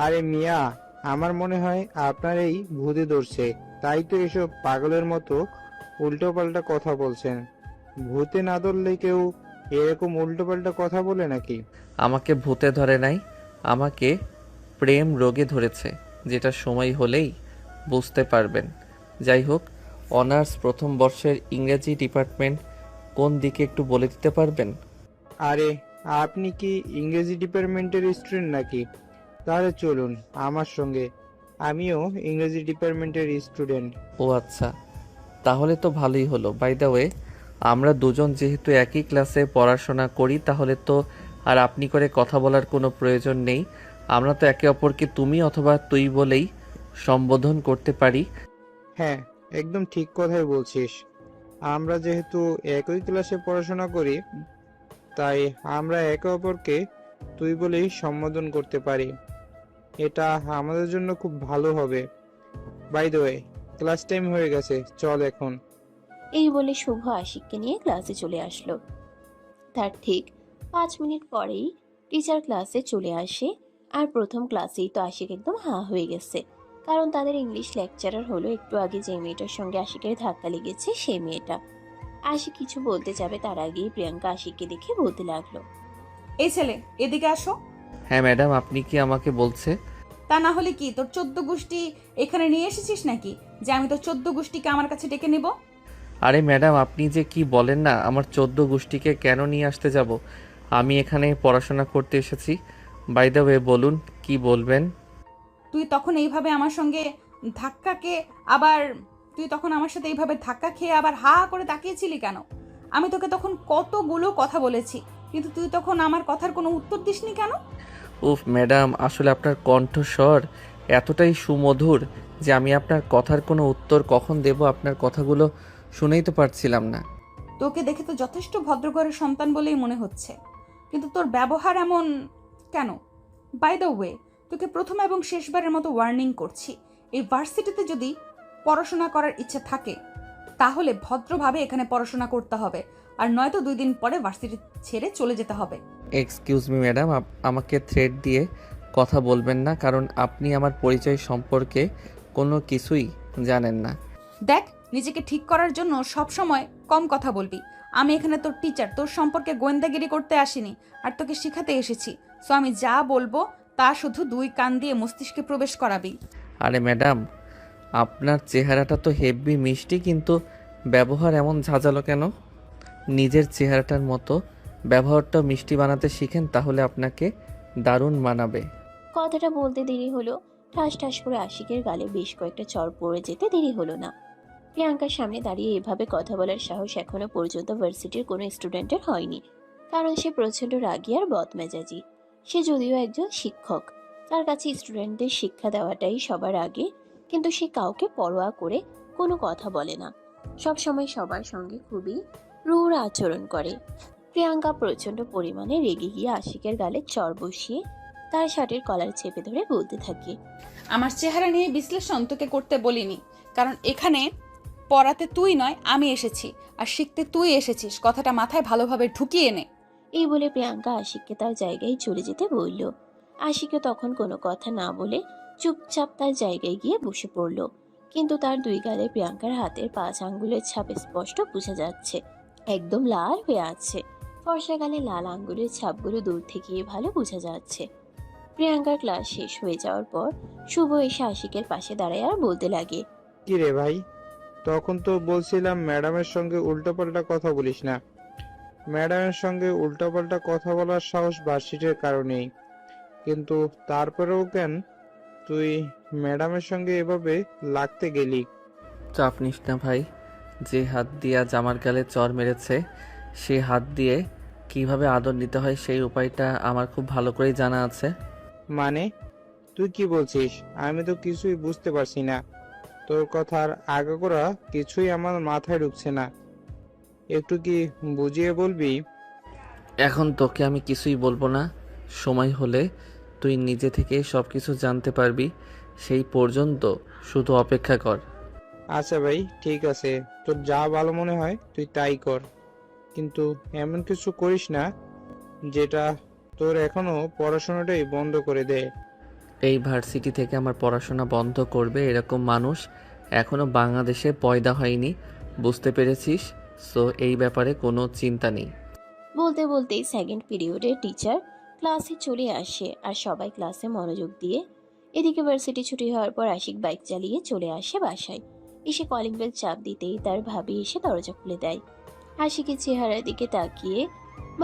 আরে মিয়া, আমার মনে হয় আপনার এই ভূতে ধরছে, তাই তো এসব পাগলের মতো উল্টো পাল্টা কথা বলছেন। ভূতে না ধরলে কেউ এরকম উল্টো পাল্টা কথা বলে নাকি? আমাকে ভূতে ধরে নাই, আমাকে প্রেম রোগে ধরেছে, যেটা সময় হলেই বুঝতে পারবেন। যাই হোক, অনার্স প্রথম বর্ষের ইংরেজি ডিপার্টমেন্ট কোন দিকে একটু বলে দিতে পারবেন? আরে আপনি কি ইংরেজি ডিপার্টমেন্টের স্টুডেন্ট নাকি? তাহলে চলুন আমার সঙ্গে, আমিও ইংরেজি ডিপার্টমেন্টের স্টুডেন্ট। ও আচ্ছা, তাহলে তো ভালোই হলো। বাই দ্য ওয়ে, আমরা দুজন যেহেতু একই ক্লাসে পড়াশোনা করি, তাহলে তো আর আপনি করে কথা বলার কোনো প্রয়োজন নেই। আমরা তো একে অপরকে তুমি অথবা তুই বলেই সম্বোধন করতে পারি। হ্যাঁ, একদম ঠিক কথাই বলছিস। আমরা যেহেতু একই ক্লাসে পড়াশোনা করি, তাই আমরা একে অপরকে তুই বলেই সম্বোধন করতে পারি। এটা আমাদের জন্য খুব ভালো হবে। By the way, class time হয়ে গেছে, চল এখন। এই বলে শুভ আশিককে নিয়ে ক্লাসে চলে আসলো। তার ঠিক 5 মিনিট পরেই টিচার ক্লাসে চলে আসে। আর প্রথম ক্লাসেই তো আশিক একদম হাঁ হয়ে গেছে, কারণ তাদের ইংলিশ লেকচারার হলো একটু আগে যে মেয়েটার সঙ্গে আশিকের ধাক্কা লেগেছে সেই মেয়েটা। আশিক কিছু বলতে যাবে তার আগেই প্রিয়াঙ্কা আশিককে দেখে বলতে লাগলো, এই ছেলে, এদিকে আসো। হ্যাঁ ম্যাডাম, আপনি কি আমাকে বলছে? তা না হলে কি তোর 14 গোষ্ঠী এখানে নিয়ে এসেছিস নাকি, যে আমি তোর 14 গোষ্ঠীকে আমার কাছে ডেকে নেব? আরে ম্যাডাম, আপনি যে কি বলেন না, আমার 14 গোষ্ঠীকে কেন নিয়ে আসতে যাব? আমি এখানে পড়াশোনা করতে এসেছি। বাই দ্য ওয়ে, বলুন কি বলবেন। তুই তখন এইভাবে আমার সঙ্গে ধাক্কাকে আবার তুই তখন আমার সাথে এইভাবে ধাক্কা খেয়ে আবার হা করে তাকিয়েছিলি কেন? আমি তোকে তখন কতগুলো কথা বলেছি, কিন্তু তুই তখন আমার কথার কোনো উত্তর দিসনি কেন? উফ ম্যাডাম, আসলে আপনার কণ্ঠস্বর এতটাই সুমধুর যে আমি আপনার কথার কোনো উত্তর কখন দেব আপনার কথাগুলো শুনেই তো পারছিলাম না। তোকে দেখে তো যথেষ্ট ভদ্রঘরের সন্তান বলেই মনে হচ্ছে, কিন্তু তোর ব্যবহার এমন কেন? বাই দ্য ওয়ে, তোকে প্রথম এবং শেষবারের মতো ওয়ার্নিং করছি, এই ভার্সিটিতে যদি পড়াশোনা করার ইচ্ছে থাকে তাহলে ভদ্রভাবে এখানে পড়াশোনা করতে হবে, আর নয়তো 2 দিন পরে ভার্সিটি ছেড়ে চলে যেতে হবে। এক্সকিউজ মি ম্যাডাম, আমাকে থ্রেট দিয়ে কথা বলবেন না, কারণ আপনি আমার পরিচয় সম্পর্কে কোনো কিছুই জানেন না। দেখ, নিজেকে ঠিক করার জন্য সব সময় কম কথা বলবি। আমি এখানে তোর টিচার, তোর সম্পর্কে গোয়েন্দাগিরি করতে আসিনি, আর তোকে শেখাতে এসেছি। সো আমি যা বলবো তা শুধু 2 কান দিয়ে মস্তিষ্কে প্রবেশ করাবি। আরে ম্যাডাম, আপনার চেহারাটা তো হেব্বি মিষ্টি, কিন্তু ব্যবহার এমন ঝাঁঝালো কেন? নিজের চেহারাটার মতো ব্যবহারটা মিষ্টি বানাতে শিখেন, তাহলে আপনাকে দারুণ মানাবে। কথাটা বলতে দেরি হলো। ঠাস ঠাস করে আশিকের গালে বেশ কয়েকটা চড় পড়ে যেতে দেরি হলো না। প্রিয়াঙ্কার সামনে দাঁড়িয়ে এভাবে কথা বলার সাহস এখনো পর্যন্ত ভার্সিটির কোনো স্টুডেন্টের হয়নি, কারণ সে প্রচণ্ড রাগী আর বদমেজাজি। সে যদিও একজন শিক্ষক, তার কাছে স্টুডেন্টদের শিক্ষা দেওয়াটাই সবার আগে, কিন্তু সে কাউকে পরোয়া করে কোনো কথা বলে না, সব সময় সবার সঙ্গে খুবই রূঢ় আচরণ করে। প্রিয়াঙ্কা প্রচণ্ড পরিমাণে রেগে গিয়ে আশিকের গালে চড় বসিয়ে তার শার্টের কলার চেপে ধরে বলতে থাকে, আমার চেহারা নিয়ে বিশ্লেষণ তোকে করতে বলিনি, কারণ এখানে পড়াতে তুই নয় আমি এসেছি, আর শিখতে তুই এসেছিস। কথাটা মাথায় ভালোভাবে ঢুকিয়ে নে। এই বলে প্রিয়াঙ্কা আশিককে তার জায়গায় চলে যেতে বলল। আশিকও তখন কোনো কথা না বলে চুপচাপ তার জায়গায় গিয়ে বসে পড়ল, কিন্তু তার 2 গালে প্রিয়াঙ্কার হাতের 5 আঙ্গুলের ছাপ স্পষ্ট বোঝা যাচ্ছে, একদম লাল হয়ে আছে। বর্ষাকালে লাল আঙ্গুলের ছাপগুলো দূর থেকে ভালো বোঝা যাচ্ছে। প্রিয়াঙ্কার ক্লাস শেষ হয়ে যাওয়ার পর শুভ এসে আশিকের পাশে দাঁড়ায় আর বলতে লাগে, কি রে ভাই, তখন তো বলছিলাম ম্যাডামের সঙ্গে উল্টোপাল্টা কথা বলিস না। ম্যাডামের সঙ্গে উল্টোপাল্টা কথা বলার সাহস ভার্সিটির কারণেই, কিন্তু তারপরেও কেন তুই ম্যাডামের সঙ্গে এভাবে লাগতে গেলি? চাপ নিস না ভাই, যে হাত দিয়ে আজ আমার গালে চড় মেরেছে সে হাত দিয়ে কিভাবে আদর নিতে হয় সেই উপায়টা আমার খুব ভালো করেই জানা আছে। মানে তুই কি বলছিস? আমি তো কিছুই বুঝতে পারছি না। তোর কথার আগাগোড়া কিছুই আমার মাথায় ঢুকছে না, একটু কি বুঝিয়ে বলবি? এখন তোকে আমি কিছুই বলবো না, সময় হলে তুই নিজে থেকে সব কিছু জানতে পারবি, সেই পর্যন্ত শুধু অপেক্ষা কর। আচ্ছা ভাই, ঠিক আছে, তোর যা ভালো মনে হয় তুই তাই কর, কিন্তু এমন কিছু করিস না যেটা তোর এখনো পড়াশোনাটাই বন্ধ করে দেয়। এই ভার্সিটি থেকে আমার পড়াশোনা বন্ধ করবে এরকম মানুষ এখনো বাংলাদেশে পয়দা হয়নি, বুঝতে পেরেছিস? সো এই ব্যাপারে কোনো চিন্তা নেই। বলতে বলতেই সেকেন্ড পিরিয়ডের টিচার ক্লাসে চলে আসে আর সবাই ক্লাসে মনোযোগ দিয়ে। এদিকে ভার্সিটি ছুটি হওয়ার পর আশিক বাইক চালিয়ে চলে আসে বাসায়। এসে কলিং বেল চাপ দিতেই তার ভাবি এসে দরজা খুলে দেয়। আশিকের চেহারার দিকে তাকিয়ে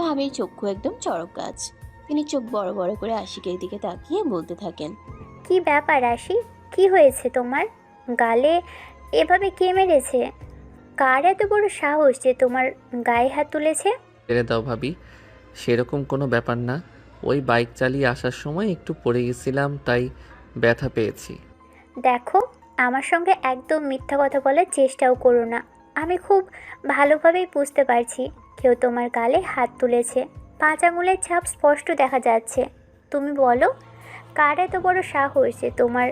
ভাবির চক্ষু একদম চড়ক গাছ। তিনি চোখ বড় বড় করে আশিকের দিকে তাকিয়ে বলতে থাকেন, কি ব্যাপার আশি, কি হয়েছে তোমার? গালে এভাবে কে মেরেছে? কার এত বড় সাহস যে তোমার গায়ে হাত তুলেছে? ছেড়ে দাও ভাবি, সেরকম কোনো ব্যাপার না। ওই বাইক চালিয়ে আসার সময় একটু পড়ে গেছিলাম, তাই ব্যথা পেয়েছি। দেখো, আমার সঙ্গে একদম মিথ্যা কথা বলার চেষ্টাও করো না। আমি খুব ভালোভাবেই বুঝতে পারছি কেউ তোমার গালে হাত তুলেছে। 5 আঙুলের ছাপ স্পষ্ট দেখা যাচ্ছে। তুমি বলো, কার এত বড় সাহস যে তোমার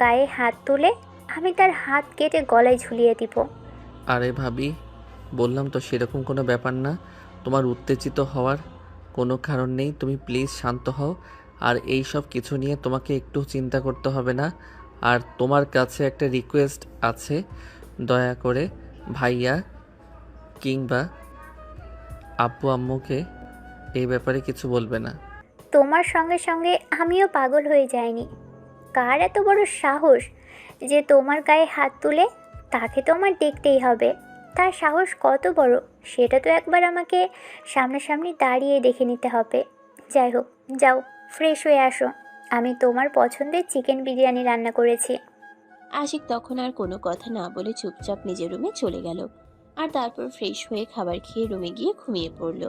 গায়ে হাত তুলে? আমি তার হাত কেটে গলায় ঝুলিয়ে দিব। আরে ভাবি, বললাম তো সেরকম কোনো ব্যাপার না। তোমার উত্তেজিত হওয়ার কোনো কারণ নেই, তুমি প্লিজ শান্ত হও। আর এই সব কিছু নিয়ে তোমাকে একটু চিন্তা করতে হবে না। আর তোমার কাছে একটা রিকোয়েস্ট আছে, দয়া করে ভাইয়া কিংবা আব্বু আম্মুকে এই ব্যাপারে কিছু বলবে না। তোমার সঙ্গে সঙ্গে আমিও পাগল হয়ে যাইনি। কার এত বড় সাহস যে তোমার গায়ে হাত তুলে? তাকে তো আমার দেখতেই হবে। তার সাহস কত বড় সেটা তো একবার আমাকে সামনাসামনি দাঁড়িয়ে দেখে নিতে হবে। যাই হোক, যাও ফ্রেশ হয়ে আসো। আমি তোমার পছন্দের চিকেন বিরিয়ানি রান্না করেছি। আশিক তখন আর কোনো কথা না বলে চুপচাপ নিজের রুমে চলে গেল। আর তারপর ফ্রেশ হয়ে খাবার খেয়ে রুমে গিয়ে ঘুমিয়ে পড়ল।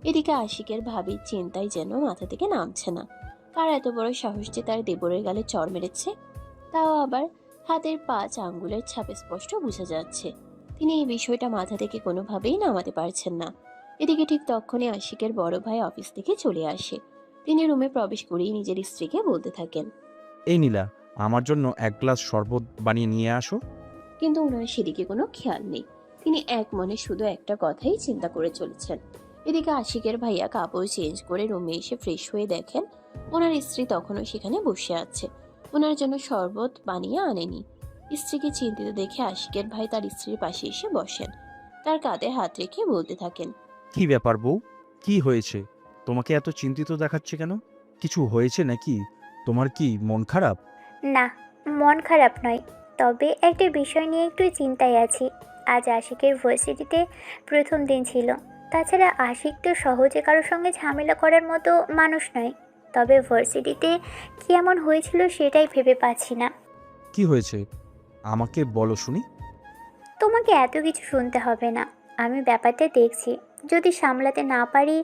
এদিকে আশিকের ভাবির চিন্তায় যেন মাথা থেকে নামছে না। কার এত বড় সাহস যে তার দেবরের গালে চড় মেরেছে, তাও আবার হাতের 5 আঙ্গুলের ছাপে স্পষ্ট বোঝা যাচ্ছে। তিনি এই বিষয়টা মাথা থেকে কোনোভাবেই নামাতে পারছেন না। এদিকে ঠিক তখনই আশিকের বড় ভাই অফিস থেকে চলে আসে। তিনি রুমে প্রবেশ করেই নিজের স্ত্রীকে বলতে থাকেন, এই নীলা, আমার জন্য 1 গ্লাস শরবত বানিয়ে নিয়ে আসো। কিন্তু ওনার সেদিকে কোনো খেয়াল নেই। তিনি এক মনে শুধু একটা কথাই চিন্তা করে চলেছেন। এদিকে আশিকের ভাইয়া কাপড় চেঞ্জ করে রুমে এসে ফ্রেশ হয়ে দেখেন ওনার স্ত্রী তখনও সেখানে বসে আছে। ওনার জন্য শরবত বানিয়ে আনেনি। স্ত্রীকে চিন্তিত দেখে আশিকের ভাই তার স্ত্রীর পাশে এসে বসেন। তার কাঁধে হাত রেখে বলতে থাকেন, কি ব্যাপার বউ, কি হয়েছে? তোমাকে এত চিন্তিত দেখাচ্ছে কেন? কিছু হয়েছে নাকি? তোমার কি মন খারাপ? না, মন খারাপ নয়, তবে একটা বিষয় নিয়ে একটু চিন্তায় আছি। আজ আশিকের ভার্সিটিতে প্রথম দিন ছিল। তাছাড়া আশিক তো সহজে কারোর সঙ্গে ঝামেলা করার মতো মানুষ নয়। তবে ভার্সিটিতে কী এমন হয়েছিল সেটাই ভেবে পাচ্ছি না। কি হয়েছে আমাকে বলো শুনি। তোমাকে এত কিছু শুনতে হবে না, আমি ব্যাপারটা দেখছি। যদি সামলাতে না পারি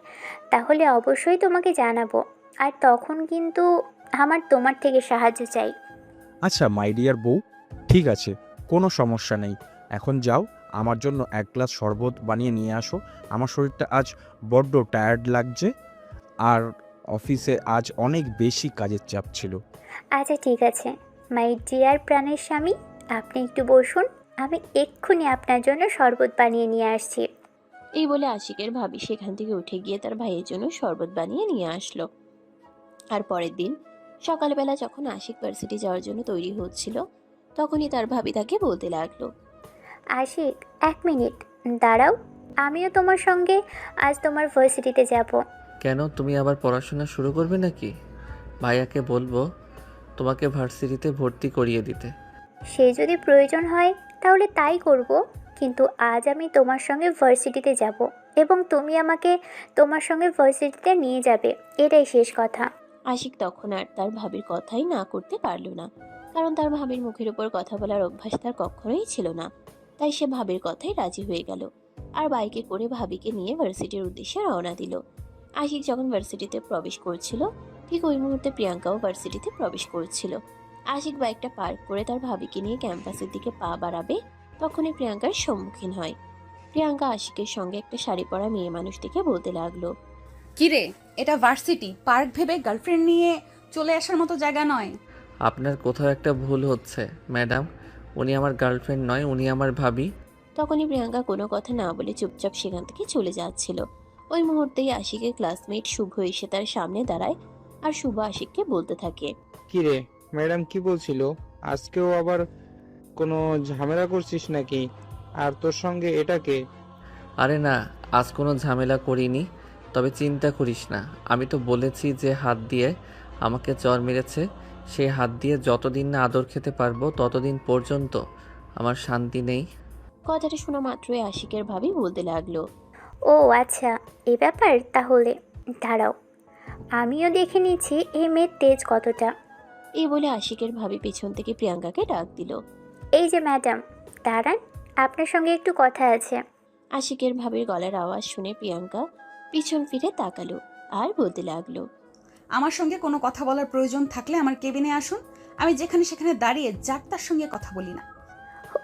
তাহলে অবশ্যই তোমাকে জানাবো। আর তখন কিন্তু আমার তোমার থেকে সাহায্য চাই। আচ্ছা মাই ডিয়ার বউ, ঠিক আছে, কোনো সমস্যা নেই। এখন যাও, আমার জন্য 1 গ্লাস শরবত বানিয়ে নিয়ে আসো। আমার শরীরটা আজ বড্ড টায়ার্ড লাগছে, আর অফিসে আজ অনেক বেশি কাজের চাপ ছিল। আচ্ছা ঠিক আছে মাই ডিয়ার প্রাণের স্বামী, আপনি একটু বসুন, আমি এক্ষুনি আপনার জন্য শরবত বানিয়ে নিয়ে আসছি। এই বলে আশিকের ভাবি সেখান থেকে উঠে গিয়ে তার ভাইয়ের জন্য শরবত বানিয়ে নিয়ে আসলো। আর পরের দিন সকালবেলা যখন আশিক ভার্সিটি যাওয়ার জন্য তৈরি হচ্ছিল, তখনই তার ভাবি তাকে বলতে লাগলো, আশিক, 1 মিনিট দাঁড়াও। আমিও তোমার সঙ্গে আজ তোমার ভার্সিটিতে যাব। কেন, তুমি আবার পড়াশোনা শুরু করবে নাকি? ভাইয়াকে বলবো তোমাকে ভার্সিটিতে ভর্তি করিয়ে দিতে। সে যদি প্রয়োজন হয় তাহলে তাই করব, কিন্তু আজ আমি তোমার সঙ্গে ভার্সিটিতে যাব এবং তুমি আমাকে তোমার সঙ্গে ভার্সিটিতে নিয়ে যাবে, এটাই শেষ কথা। আশিক তখন আর তার ভাবির কথাই না করতে পারল না, কারণ তার ভাবির মুখের উপর কথা বলার অভ্যাস তার কখনোই ছিল না। তাই সে ভাবির কথাই রাজি হয়ে গেল আর বাইকে করে ভাবিকে নিয়ে ভার্সিটির উদ্দেশ্যে রওনা দিল। আশিক যখন ভার্সিটিতে প্রবেশ করছিল, ঠিক ওই মুহূর্তে প্রিয়াঙ্কাও ভার্সিটিতে প্রবেশ করছিল। আশিক বাইকটা পার্ক করে তার ভাবিকে নিয়ে ক্যাম্পাসের দিকে পা বাড়াবে, তখনই প্রিয়াঙ্কার সম্মুখীন হয়। প্রিয়াঙ্কা আশিকের সঙ্গে একটা শাড়ি পরা মেয়ে মানুষ দেখে বলতে লাগলো, কিরে, এটা ভার্সিটি, পার্ক ভেবে গার্লফ্রেন্ড নিয়ে চলে আসার মতো জায়গা নয়। আপনার কোথাও একটা ভুল হচ্ছে ম্যাডাম, উনি আমার গার্লফ্রেন্ড নয়, উনি আমার ভাবি। তখনই প্রিয়াঙ্কা কোনো কথা না বলে চুপচাপ সেখান থেকে চলে যাচ্ছিল। ওই মুহূর্তেই আশিকের ক্লাসমেট শুভ এসে তার সামনে দাঁড়ায় আর শুভ আশিককে বলতে থাকে, কি রে, ম্যাডাম কি বলছিল? আজকেও আবার কোনো ঝামেলা করছিস নাকি? আর তোর সঙ্গে এটাকে? আরে না, আজ কোনো ঝামেলা করিনি, তবে চিন্তা করিস না। আমি তো বলেছি যে হাত দিয়ে আমাকে চড় মেরেছে, সেই হাত দিয়ে যতদিন না আদর খেতে পারবো ততদিন পর্যন্ত আমার শান্তি নেই। কথাটা শোনা মাত্রই আশিকের ভাবি বলতে লাগলো, ও আচ্ছা, এ ব্যাপার তাহলে, দাঁড়াও আমিও দেখে নিচ্ছি এই মেয়ের তেজ কতটা। এই বলে আশিকের ভাবি পেছন থেকে প্রিয়াঙ্কাকে ডাক দিল। এই যে ম্যাডাম, দাঁড়ান, আপনার সঙ্গে একটু কথা আছে। আশিকের ভাবির গলার আওয়াজ শুনে প্রিয়াঙ্কা পিছন ফিরে তাকালো আর বলতে লাগলো, আমার সঙ্গে কোনো কথা বলার প্রয়োজন থাকলে আমার কেবিনে আসুন, আমি যেখানে সেখানে দাঁড়িয়ে যার তার সঙ্গে কথা বলি না।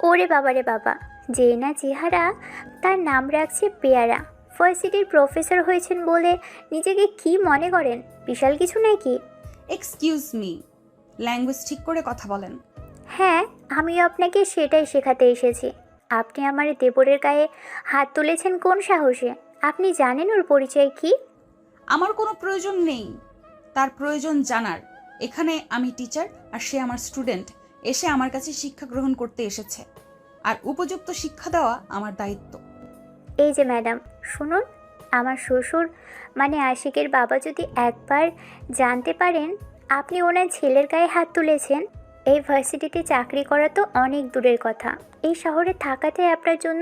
ওরে বাবা রে বাবা, যে না চেহারা, তার নাম রাখছে পেয়ারা, ভার্সিটির প্রফেসর হয়েছেন বলে নিজেকে কি মনে করেন, বিশাল কিছু নাকি? এক্সকিউজ মি, ল্যাঙ্গুয়েজ ঠিক করে কথা বলেন। হ্যাঁ, আমিও আপনাকে সেটাই শেখাতে এসেছি। আপনি আমার দেবরের গায়ে হাত তুলেছেন কোন সাহসে? আপনি জানেন ওর পরিচয় কি? আমার কোনো প্রয়োজন নেই তার প্রয়োজন জানার। এখানে আমি টিচার আর সে আমার স্টুডেন্ট, এসে আমার কাছে শিক্ষা গ্রহণ করতে এসেছে, আর উপযুক্ত শিক্ষা দেওয়া আমার দায়িত্ব। এই যে ম্যাডাম শুনুন, আমার শ্বশুর মানে আশিকের বাবা যদি একবার জানতে পারেন আপনি ওনার ছেলের গায়ে হাত তুলেছেন, এই ভার্সিটিতে চাকরি করা তো অনেক দূরের কথা, এই শহরে থাকাটাই আপনার জন্য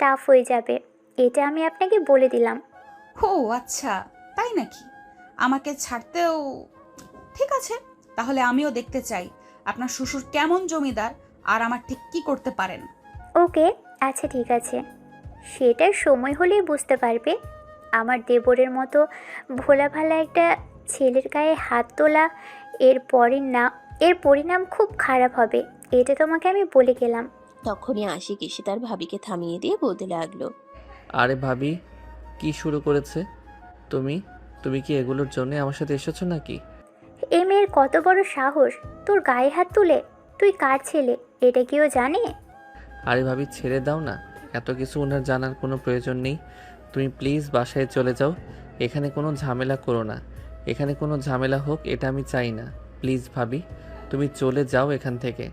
টাফ হয়ে যাবে, এটা আমি আপনাকে বলে দিলাম। ও আচ্ছা, তাই নাকি? আমাকে ছাড়তেও ঠিক আছে, তাহলে আমিও দেখতে চাই আপনার শ্বশুর কেমন জমিদার আর আমার ঠিক কি করতে পারেন। ওকে, আচ্ছা ঠিক আছে, সেটার সময় হলেই বুঝতে পারবে। আমার দেবরের মতো ভোলা ভালা একটা ছেলের গায়ে হাত তোলা, এর পরিণাম খুব খারাপ হবে, এটা তোমাকে আমি বলে গেলাম। তখনই আশিক এসে তার ভাবিকে থামিয়ে দিয়ে বলতে লাগলো, আরে ভাবি, কি শুরু করেছে তুমি? তুমি কি এগুলোর জন্য আমার সাথে এসেছো নাকি? এ মেয়ের কত বড় সাহস তোর গায়ে হাত তুলে? তুই কার ছেলে এটা কেউ জানে? আরে ভাবি, ছেড়ে দাও না, এত কিছু ওনার জানার কোনো প্রয়োজন নেই। তুমি প্লিজ বাসায় চলে যাও, এখানে কোনো ঝামেলা করো না। এখানে কোনো ঝামেলা হোক এটা আমি চাই না। প্লিজ ভাবি, তুমি চলে যাও এখান থেকে।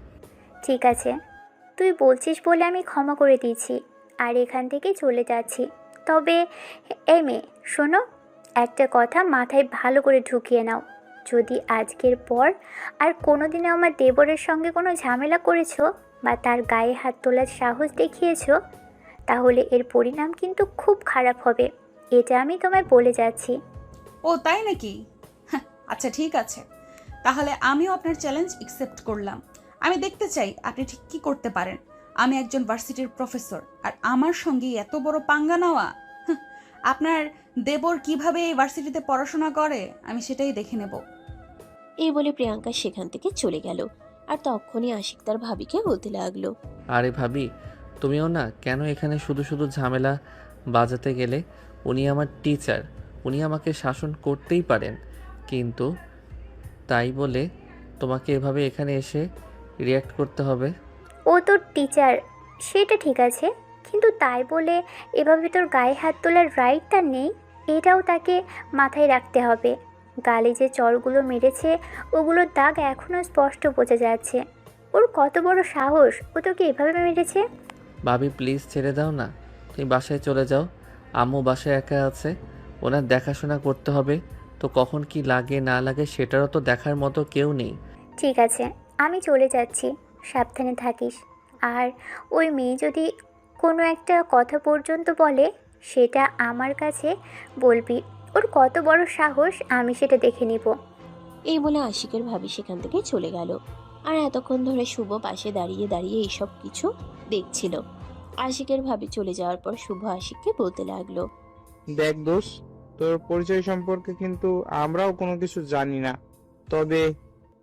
ঠিক আছে, তুই বলছিস বলে আমি ক্ষমা করে দিয়েছি আর এখান থেকে চলে যাচ্ছি। তবে এই মেয়ে শোনো, একটা কথা মাথায় ভালো করে ঢুকিয়ে নাও, যদি আজকের পর আর কোনোদিনও আমার দেবরের সঙ্গে কোনো ঝামেলা করেছো বা তার গায়ে হাত তোলার সাহস দেখিয়েছো, তাহলে এর পরিণাম কিন্তু খুব খারাপ হবে, এটা আমি তোমায় বলে যাচ্ছি। ও তাই নাকি? হ্যাঁ, আচ্ছা ঠিক আছে, তাহলে আমিও আপনার চ্যালেঞ্জ অ্যাকসেপ্ট করলাম। আমি দেখতে চাই আপনি ঠিক কি করতে পারেন। আমি একজন ভার্সিটির প্রফেসর, আর আমার সঙ্গে এত বড় পাঙ্গা নেওয়া, আপনার দেবর কিভাবে এই ভার্সিটিতে পড়াশোনা করে আমি সেটাই দেখে নেব। এই বলে প্রিয়াঙ্কা সেখান থেকে চলে গেল আর তখনই আশিক তার ভাবিকে বলতে লাগলো, আরে ভাবি, তুমিও না কেন এখানে শুধু শুধু ঝামেলা বাজাতে গেলে? উনি আমার টিচার, উনি আমাকে শাসন করতেই পারেন, কিন্তু তাই বলে তোমাকে এভাবে এখানে এসে রিয়্যাক্ট করতে হবে? ও তোর টিচার সেটা ঠিক আছে, কিন্তু তাই বলে এভাবে তোর গায়ে হাত তোলার রাইট তার নেই, এটাও তাকে মাথায় রাখতে হবে। গালে যে চড়গুলো মেরেছে ওগুলোর দাগ এখনও স্পষ্ট বোঝা যাচ্ছে। ওর কত বড় সাহস, ও তোকে এভাবে মেরেছে। ভাবি প্লিজ ছেড়ে দাও না, তুমি বাসায় চলে যাও। আম্মু বাসায় একা আছে, ওনার দেখাশোনা করতে হবে। তো কখন কি লাগে না লাগে সেটারও তো দেখার মতো কেউ নেই। ঠিক আছে, আমি চলে যাচ্ছি, সাবধানে থাকিস। আর ওই মেয়ে যদি কোনো একটা কথা পর্যন্ত বলে, সেটা আমার কাছে বলবি। ওর কত বড় সাহস, আমি সেটা দেখে নিব। এই বলে আশিকের ভাবি সেখান থেকে চলে গেল। আর এতক্ষণ ধরে শুভ পাশে দাঁড়িয়ে দাঁড়িয়ে এইসব কিছু দেখছিল। আশিকের ভাবি চলে যাওয়ার পর শুভ আশিককে বলতে লাগলো, দেখ দোষ, তোর পরিচয় সম্পর্কে কিন্তু আমরাও কোনো কিছু জানি না। তবে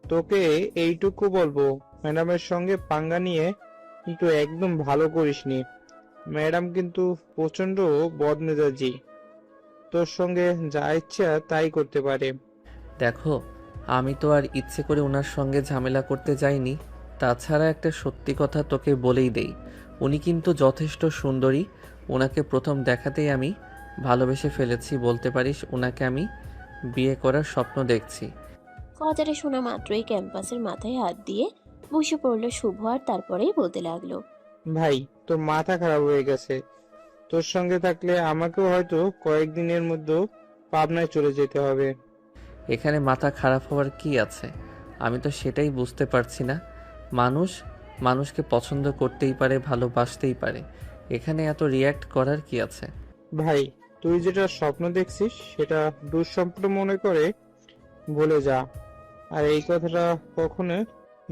তোকে এইটুকু বলবো, ম্যাডামের সঙ্গে পাঙ্গা নিয়ে কিন্তু একদম ভালো করিসনি। ম্যাডাম কিন্তু প্রচন্ড বদমেজাজি, তোর সঙ্গে যা ইচ্ছা তাই করতে পারে। দেখো, আমি তো আর ইচ্ছে করে ওনার সঙ্গে ঝামেলা করতে যাইনি। তাছাড়া একটা সত্যি কথা তোকে বলেই দেই, উনি কিন্তু যথেষ্ট সুন্দরী। ওনাকে প্রথম দেখাতেই আমি ভালোবেসে ফেলেছি বলতে পারিস। ওনাকে আমি বিয়ে করার স্বপ্ন দেখছি। কথাটা শোনা মাত্রই ক্যাম্পাসের মাথায় হাত দিয়ে বসে পড়ল শুভ, আর তারপরেই বলতে লাগলো, ভাই, তোর মাথা খারাপ হয়ে গেছে। তোর সঙ্গে থাকলে আমাকেও হয়তো কয়েকদিনের মধ্যে পাবনায় চলে যেতে হবে। এখানে মাথা খারাপ হওয়ার কি আছে? আমি তো সেটাই বুঝতে পারছি না। মানুষ মানুষকে পছন্দ করতেই পারে, ভালোবাসতেই পারে। এখানে এত রিয়্যাক্ট করার কি আছে? ভাই, তুই যেটা স্বপ্ন দেখছিস সেটা দুঃস্বপ্ন মনে করে ভুলে যা। আর এই কথাটা কখনো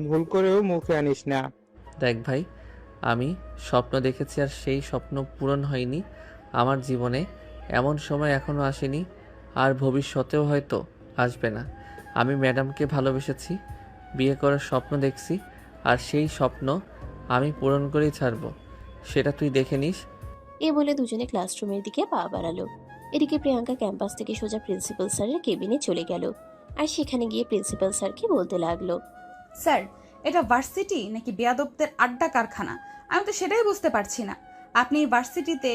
ভুল করেও মুখে আনিস না। দেখ ভাই, আমি স্বপ্ন দেখেছি আর সেই স্বপ্ন পূরণ হয়নি আমার জীবনে। এমন সময় এখনও আসেনি, আর ভবিষ্যতেও হয়তো আসবে না। আমি ম্যাডামকে ভালোবেসেছি, বিয়ে করার স্বপ্ন দেখছি, আর সেই স্বপ্ন আমি পূরণ করেই ছাড়ব। সেটা তুই দেখে নিস। এ বলে দুজনে ক্লাসরুমের দিকে পা বাড়ালো। এদিকে প্রিয়াঙ্কা ক্যাম্পাস থেকে সোজা প্রিন্সিপাল স্যারের কেবিনে চলে গেল। আর সেখানে গিয়ে প্রিন্সিপাল স্যারকে বলতে লাগলো, স্যার, এটা ভার্সিটি নাকি বেয়াদবদের আড্ডা কারখানা? আমি তো সেটাই বুঝতে পারছি না। আপনি এই ভার্সিটিতে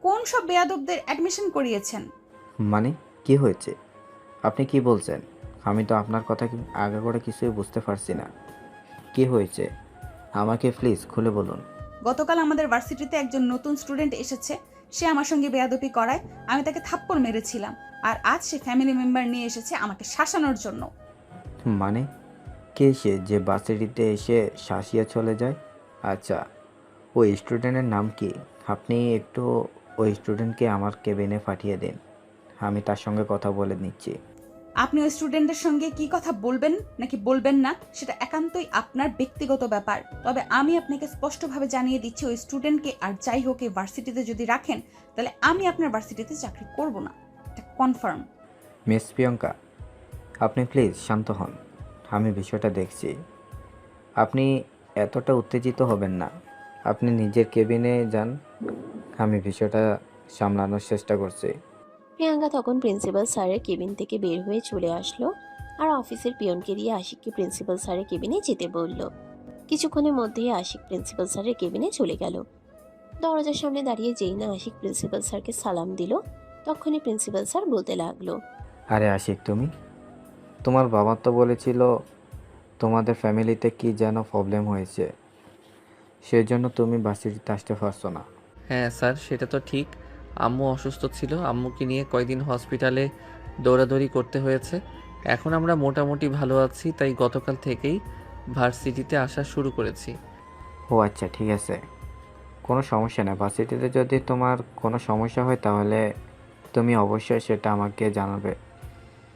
কোন সব বেয়াদবদের অ্যাডমিশন করিয়েছেন? মানে কি হয়েছে? আপনি কি বলছেন? আমি তো আপনার কথা আগে করে কিছুই বুঝতে পারছি না। কি হয়েছে আমাকে প্লিজ খুলে বলুন। গতকাল আমাদের ভার্সিটিতে একজন নতুন স্টুডেন্ট এসেছে। সে আমার সঙ্গে বেয়াদবি করায় আমি তাকে থাপ্পড় মেরেছিলাম। আর আজ সে ফ্যামিলি মেম্বার নিয়ে এসেছে আমাকে শাসানোর জন্য। মানে কে সে যে ভার্সিটিতে এসে শাসিয়া চলে যায়? আচ্ছা, ওই স্টুডেন্টের নাম কি? আপনি একটু ওই স্টুডেন্টকে আমার কেবিনে পাঠিয়ে দিন, আমি তার সঙ্গে কথা বলে নিচ্ছি। আপনি ওই স্টুডেন্টের সঙ্গে কি কথা বলবেন নাকি বলবেন না সেটা একান্তই আপনার ব্যক্তিগত ব্যাপার। তবে আমি আপনাকে স্পষ্টভাবে জানিয়ে দিচ্ছি, ওই স্টুডেন্টকে আর যাই হোক এই ভার্সিটিতে যদি রাখেন, তাহলে আমি আপনার ভার্সিটিতে চাকরি করব না। এটা কনফার্ম। মিস প্রিয়াঙ্কা, আপনি প্লিজ শান্ত হন, আমি বিষয়টা দেখছি। আপনি এতটা উত্তেজিত হবেন না, আপনি নিজের কেবিনে যান, আমি বিষয়টা সামলানোর চেষ্টা করছি। প্রিয়াঙ্কা তখন প্রিন্সিপাল স্যারের কেবিন থেকে বের হয়ে চলে আসলো। আর অফিসের পিয়নকে দিয়ে আশিককে প্রিন্সিপাল স্যারের কেবিনে যেতে বলল। কিছুক্ষণের মধ্যেই আশিক প্রিন্সিপাল স্যারের কেবিনে চলে গেল। দরজার সামনে দাঁড়িয়ে যেই না আশিক প্রিন্সিপাল স্যারকে সালাম দিল, তখনই প্রিন্সিপাল স্যার বলতে লাগলো, আরে আশিক, তুমি? তোমার বাবা তো বলেছিল তোমাদের ফ্যামিলিতে কি যেন প্রবলেম হয়েছে, সেজন্য তুমি ভার্সিটিতে আসতে পারছো না। হ্যাঁ স্যার, সেটা তো ঠিক। আম্মু অসুস্থ ছিল, আম্মুকে নিয়ে কয়দিন হসপিটালে দৌড়াদৌড়ি করতে হয়েছে। এখন আমরা মোটামুটি ভালো আছি, তাই গতকাল থেকেই ভার্সিটিতে আসা শুরু করেছি। ও আচ্ছা, ঠিক আছে, কোনো সমস্যা নেই। ভার্সিটিতে যদি তোমার কোনো সমস্যা হয় তাহলে তুমি অবশ্যই সেটা আমাকে জানাবে,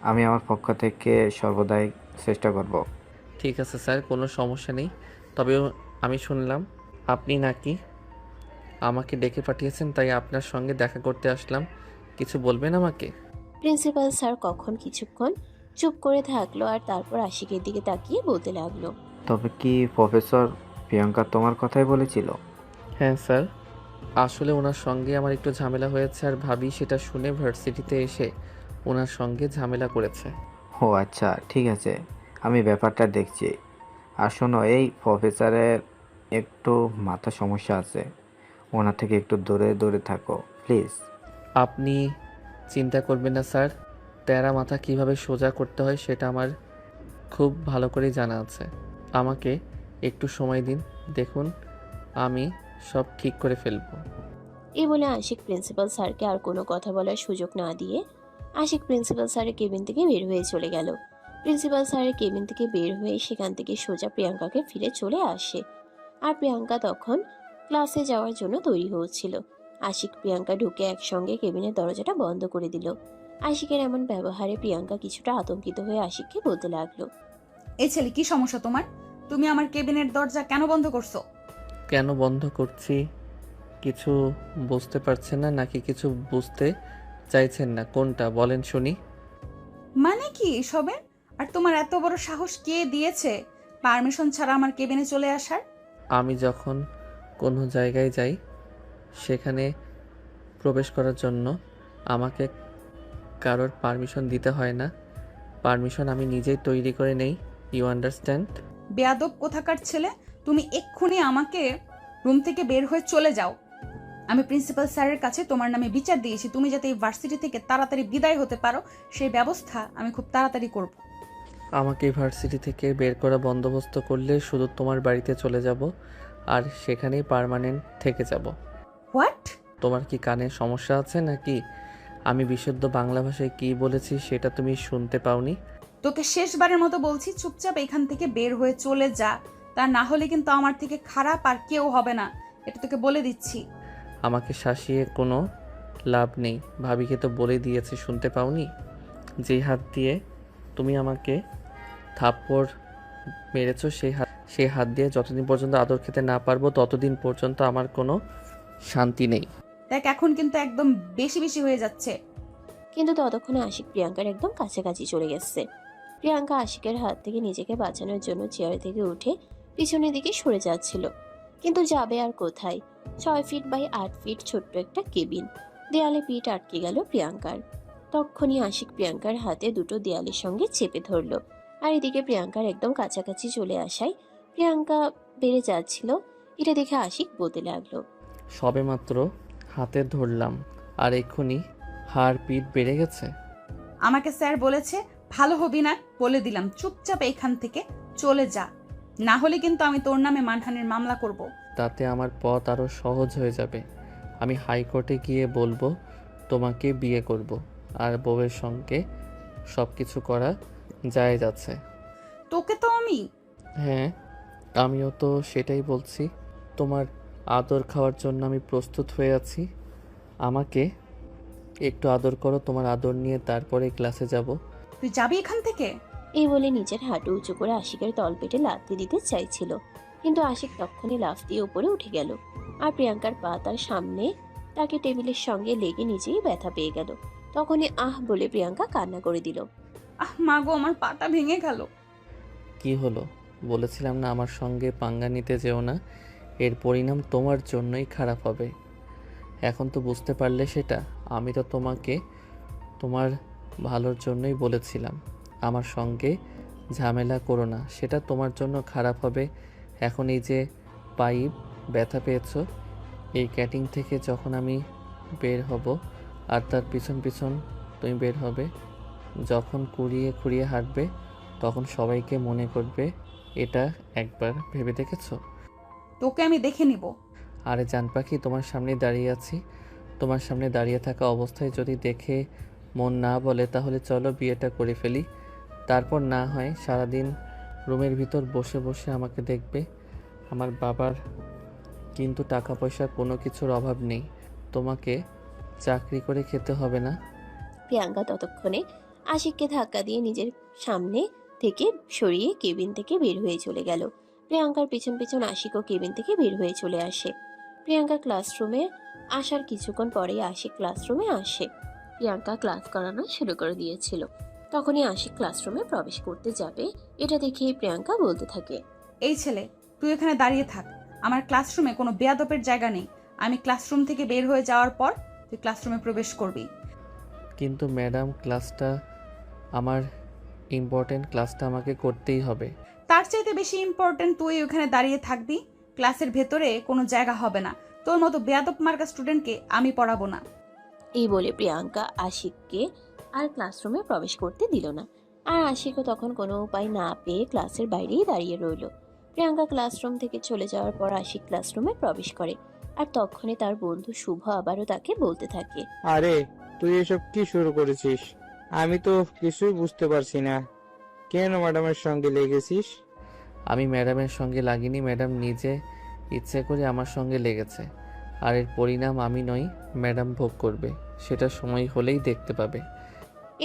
আমি আমার পক্ষ থেকে সর্বদাই চেষ্টা করব। ঠিক আছে স্যার, কোনো সমস্যা নেই। তবে আমি শুনলাম আপনি নাকি আমাকে ডেকে পাঠিয়েছেন, তাই আপনার সঙ্গে দেখা করতে আসলাম। কিছু বলবেন আমাকে? প্রিন্সিপাল স্যার কখন কিছুক্ষণ চুপ করে থাকলো, আর তারপর আশিকের দিকে তাকিয়ে বলতে লাগলো, তবে কি প্রফেসর প্রিয়াঙ্কা তোমার কথাই বলেছিল? হ্যাঁ স্যার, আসলে ওনার সঙ্গে আমার একটু ঝামেলা হয়েছে, আর ভাবি সেটা শুনে ভার্সিটিতে এসে ওনার সঙ্গে ঝামেলা করেছে। ও আচ্ছা, ঠিক আছে, আমি ব্যাপারটা দেখছি। আর শোনো, এই প্রফেসরের একটু মাথা সমস্যা আছে, ওনার থেকে একটু দূরে দূরে থাকো প্লিজ। আপনি চিন্তা করবেন না স্যার, তেরা মাথা কিভাবে সোজা করতে হয় সেটা আমার খুব ভালো করেই জানা আছে। আমাকে একটু সময় দিন, দেখুন আমি সব ঠিক করে ফেলবো। এই বলে আশিক প্রিন্সিপাল স্যারকে আর কোনো কথা বলার সুযোগ না দিয়ে আশিক প্রিন্সিপাল স্যারের কেবিন থেকে বের হয়ে চলে গেল। প্রিন্সিপাল স্যারের কেবিন থেকে বের হয়ে সেখান থেকে সোজা প্রিয়াঙ্কাকে ফিরে চলে আসে। আর প্রিয়াঙ্কা তখন ক্লাসে যাওয়ার জন্য তৈরি হচ্ছিল। আশিক প্রিয়াঙ্কা ঢুকে একসঙ্গে কেবিনের দরজাটা বন্ধ করে দিল। আশিকের এমন ব্যবহারে প্রিয়াঙ্কা কিছুটা আতঙ্কিত হয়ে আশিককে বলতে লাগলো, এই ছেলে, কি সমস্যা তোমার? তুমি আমার কেবিনের দরজা কেন বন্ধ করছো? কেন বন্ধ করছি কিছু বুঝতে পারছেন না, নাকি কিছু বুঝতে চাইছেন না? কোনটা বলেন শুনি। মানে কি এসবের? আর তোমার এত বড় সাহস কে দিয়েছে পারমিশন ছাড়া আমার কেবিনে চলে আসার? আমি যখন কোনো জায়গায় যাই সেখানে প্রবেশ করার জন্য আমাকে কারোর পারমিশন দিতে হয় না। পারমিশন আমি নিজেই তৈরি করে নেই। You understand? বেয়াদব কোথাকার ছেলে, তুমি এক্ষুনি আমাকে রুম থেকে বের হয়ে চলে যাও। আমি প্রিন্সিপাল স্যারের কাছে তোমার নামে বিচার দিয়েছি। তুমি যাতে এই ভার্সিটি থেকে তাড়াতাড়ি বিদায় হতে পারো সেই ব্যবস্থা আমি খুব তাড়াতাড়ি করব। আমাকে ইউনিভার্সিটি থেকে বের করা বন্দোবস্ত করলে শুধু তোমার বাড়িতে চলে যাব আর সেখানেই পার্মানেন্ট থেকে যাব। হোয়াট? তোমার কি কানে সমস্যা আছে নাকি? আমি বিশুদ্ধ বাংলা ভাষায় কি বলেছি সেটা তুমি শুনতে পাওনি? তোকে শেষবারের মতো বলছি, চুপচাপ এখান থেকে বের হয়ে চলে যা। তা না হলে কিন্তু আমার থেকে খারাপ আর কেউ হবে না, এটা তোকে বলে দিচ্ছি। আমাকে শাসিয়ে কোনো লাভ নেই। ভাবিকে তো বলে দিয়েছে, শুনতে পাওনি? যেই হাত দিয়ে তুমি আমাকে থাপ্পড় মেরেছো সেই হাত দিয়ে যতদিন পর্যন্ত আদর খেতে না পারবো ততদিন পর্যন্ত আমার কোনো শান্তি নেই। দেখ, এখন কিন্তু একদম বেশি বেশি হয়ে যাচ্ছে। কিন্তু ততক্ষণে আশিক প্রিয়াঙ্কার একদম কাছাকাছি চলে গেছে। প্রিয়াঙ্কা আশিকের হাত থেকে নিজেকে বাঁচানোর জন্য চেয়ার থেকে উঠে পিছনের দিকে সরে যাচ্ছিল। কিন্তু যাবে আর কোথায়? 6 ফিট বাই 8 ফিট ছোট্ট একটা কেবিন, দেয়ালে পিঠ আটকে গেল প্রিয়াঙ্কার। তখনই আশিক প্রিয়াঙ্কার হাতে দুটো দেয়ালের সঙ্গে চেপে ধরলো। আর এদিকে প্রিয়াঙ্কার একদম কাছাকাছি চলে আসায় প্রিয়াঙ্কা বেড়ে যাচ্ছিল। এটা দেখে আশিক বলতে লাগলো, সবেমাত্র হাতে ধরলাম আর এক্ষুনি হাড় পিঠ বেড়ে গেছে। আমাকে স্যার বলেছে ভালো হবি না, বলে দিলাম চুপচাপ এখান থেকে চলে যা, না হলে কিন্তু আমি তোর নামে মানহানির মামলা করব। তাতে আমার পথ আরও সহজ হয়ে যাবে। আমি হাইকোর্টে গিয়ে বলবো তোমাকে বিয়ে করব আর বউয়ের সঙ্গে সব কিছু করা যায় যাচ্ছে। তোকে তো আমি... হ্যাঁ, আমিও তো সেটাই বলছি। তোমার আদর খাওয়ার জন্য আমি প্রস্তুত হয়ে আছি। আমাকে একটু আদর করো, তোমার আদর নিয়ে তারপরে ক্লাসে যাব। তুই যাবি এখান থেকে? এই বলে নিজের হাঁটু উঁচু করে আশিকের তলপেটে লাথি দিতে চাইছিল, কিন্তু আশিক তখনই লাফ দিয়ে উপরে উঠে গেল। আর প্রিয়াঙ্কার পা তার সামনে তাকে টেবিলের সঙ্গে লেগে নিজেই ব্যথা পেয়ে গেল। তখনই আহ বলে প্রিয়াঙ্কা কান্না করে দিল। আহ মা গো, আমার পাটা ভেঙে গেল। কি হলো? বলেছিলাম না আমার সঙ্গে পাঙ্গা নিতে যেও না, এর পরিণাম তোমার জন্যই খারাপ হবে। এখন তো বুঝতে পারলে সেটা? আমি তো তোমাকে তোমার ভালোর জন্যই বলেছিলাম আমার সঙ্গে ঝামেলা করো না, সেটা তোমার জন্য খারাপ হবে। এখন এই যে পাইপ ব্যথা পেয়েছো, এই ক্যাটিং থেকে যখন আমি বের হব আর তার পিছন পিছন তুমি বের হবে, যখন কুড়িয়ে খুঁড়িয়ে হাঁটবে তখন সবাইকে মনে করবে। এটা একবার ভেবে দেখেছো? তোকে আমি দেখে নিব। আরে জান পাখি, তোমার সামনে দাঁড়িয়ে আছি। তোমার সামনে দাঁড়িয়ে থাকা অবস্থায় যদি দেখে মন না বলে তাহলে চলো বিয়েটা করে ফেলি। তারপর না হয় সারাদিন রুমের ভিতর বসে বসে আমাকে দেখবে। আমার বাবার কিন্তু টাকা পয়সার কোনো কিছুর অভাব নেই, তোমাকে চাকরি করে খেতে হবে না। প্রিয়াঙ্কা ততক্ষণে আশিককে ধাক্কা দিয়ে নিজের সামনে থেকে সরিয়ে কেবিন থেকে বের হয়ে চলে গেল। প্রিয়াঙ্কার পিছন পিছন আশিকও কেবিন থেকে বের হয়ে চলে আসে। প্রিয়াঙ্কা ক্লাসরুমে আসার কিছুক্ষণ পরেই আশিক ক্লাসরুমে আসে। প্রিয়াঙ্কা ক্লাস করানো শুরু করে দিয়েছিল। তখনই আশিক ক্লাসরুমে প্রবেশ করতে যাবে, এটা দেখে প্রিয়াঙ্কা বলতে থাকে, এই ছেলে, তুই এখানে দাঁড়িয়ে থাক। আমার ক্লাসরুমে কোনো বেয়াদপের জায়গা নেই। আমি ক্লাসরুম থেকে বের হয়ে যাওয়ার পর তুই ক্লাসরুমে প্রবেশ করবি। কিন্তু ম্যাডাম, ক্লাসটা আমার ইম্পর্টেন্ট, ক্লাসটা আমাকে করতেই হবে। তার চাইতে বেশি ইম্পর্টেন্ট তুই ওখানে দাঁড়িয়ে থাকবি। ক্লাসের ভেতরে কোনো জায়গা হবে না। তোর মতো বেয়াদব মার্কা স্টুডেন্টকে আমি পড়াবো না। এই বলে প্রিয়াঙ্কা আশিককে আর ক্লাসরুমে প্রবেশ করতে দিল না। আর আশিকও তখন কোনো উপায় না পেয়ে ক্লাসের বাইরেই দাঁড়িয়ে রইল। প্রিয়াঙ্কা ক্লাসরুম থেকে চলে যাওয়ার পর আশিক ক্লাসরুমে প্রবেশ করে। আর তখনই তার বন্ধু শুভ আবারও তাকে বলতে থাকে। আরে তুই এসব কি শুরু করেছিস? আমি তো কিছুই বুঝতে পারছি না। কেন ম্যাডামের সঙ্গে লেগেছিস? আমি ম্যাডামের সঙ্গে লাগিনি, ম্যাডাম নিজে ইচ্ছে করে আমার সঙ্গে লেগেছে। আর এর পরিণাম আমি নই, ম্যাডাম ভোগ করবে। সেটা সময় হলেই দেখতে পাবে।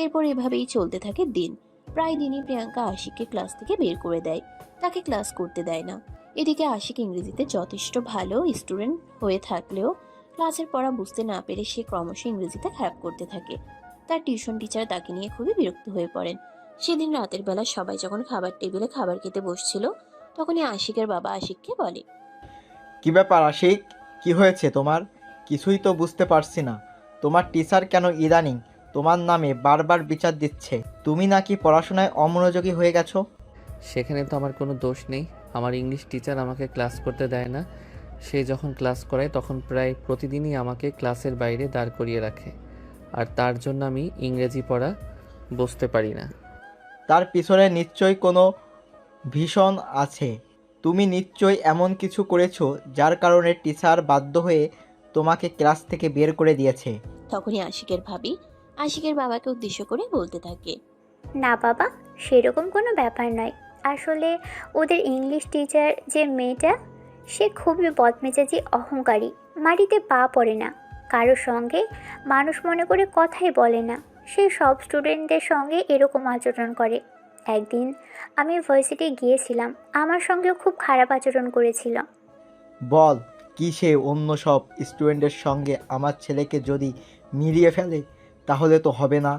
এরপর এভাবেই চলতে থাকে দিন। প্রায় দিনই প্রিয়াঙ্কা আশিককে ক্লাস থেকে বের করে দেয়, তাকে ক্লাস করতে দেয় না। এদিকে আশিক ইংরেজিতে যথেষ্ট ভালো স্টুডেন্ট হয়ে থাকলেও ক্লাসের পড়া বুঝতে না পেরে সে ক্রমশ ইংরেজিতে খারাপ করতে থাকে। তার টিউশন টিচার তাকে নিয়ে খুবই বিরক্ত হয়ে পড়েন। সেদিন রাতের বেলা সবাই যখন খাবার টেবিলে খাবার খেতে বসছিল, তখনই আশিকের বাবা আশিককে বলে, কি ব্যাপার আশিক, কি হয়েছে তোমার? কিছুই তো বুঝতে পারছি না। তোমার টিচার কেন ইদানিং তোমার নামে বারবার বিচার দিচ্ছে? তুমি নাকি পড়াশোনায় অমনোযোগী হয়ে গেছো? সেখানে তো আমার কোনো দোষ নেই। আমার ইংলিশ টিচার আমাকে ক্লাস করতে দেয় না। সে যখন ক্লাস করায় তখন প্রায় প্রতিদিনই আমাকে ক্লাসের বাইরে দাঁড় করিয়ে রাখে। আর তার জন্য আমি ইংরেজি পড়া বুঝতে পারি না। তার পিছনে নিশ্চয়ই কোনো ভীষণ আছে। তুমি নিশ্চয়ই এমন কিছু করেছো যার কারণে টিচার বাধ্য হয়ে তোমাকে ক্লাস থেকে বের করে দিয়েছে। তখনই আশিকের ভাবি আশিকের বাবাকে উদ্দেশ্য করে বলতে থাকে, না বাবা, সেরকম কোনো ব্যাপার নয়। আসলে ওদের ইংলিশ টিচার যে মেয়েটা, সে খুবই বদমেজাজি, অহংকারী, মাটিতে পা পড়ে না, কারোর সঙ্গে মানুষ মনে করে কথাই বলে না। সে সব স্টুডেন্টদের সঙ্গে এরকম আচরণ করে। একদিন আমি ভার্সিটি গিয়েছিলাম, আমার সঙ্গেও খুব খারাপ আচরণ করেছিল। বল, কি সে অন্য সব স্টুডেন্টের সঙ্গে আমার ছেলেকে যদি মিলিয়ে ফেলে তাহলে তো হবে না।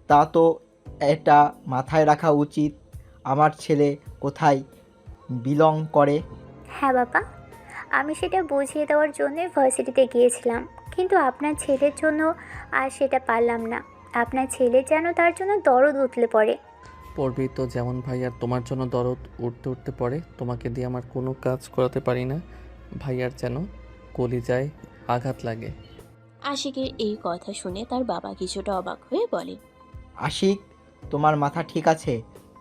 তা তো এটা মাথায় রাখা উচিত আমার ছেলে কোথায় বিলং করে। হ্যাঁ বাবা, আমি সেটা বুঝিয়ে দেওয়ার জন্যই ভার্সিটিতে গিয়েছিলাম, কিন্তু আপনার ছেলের জন্য আর সেটা পারলাম না। আপনার ছেলে যেন তার জন্য দরদ উতলে পড়ে। পড়বি তো, যেমন ভাই আর তোমার জন্য দরদ উঠতে উঠতে পড়ে। তোমাকে দিয়ে আমার কোনো কাজ করাতে পারি না। ভাইয়ার যেন কলিজায় আঘাত লাগে। আশিকের এই কথা শুনে তার বাবা কিছুটা অবাক হয়ে বলে, আশিক, তোমার মাথা ঠিক আছে?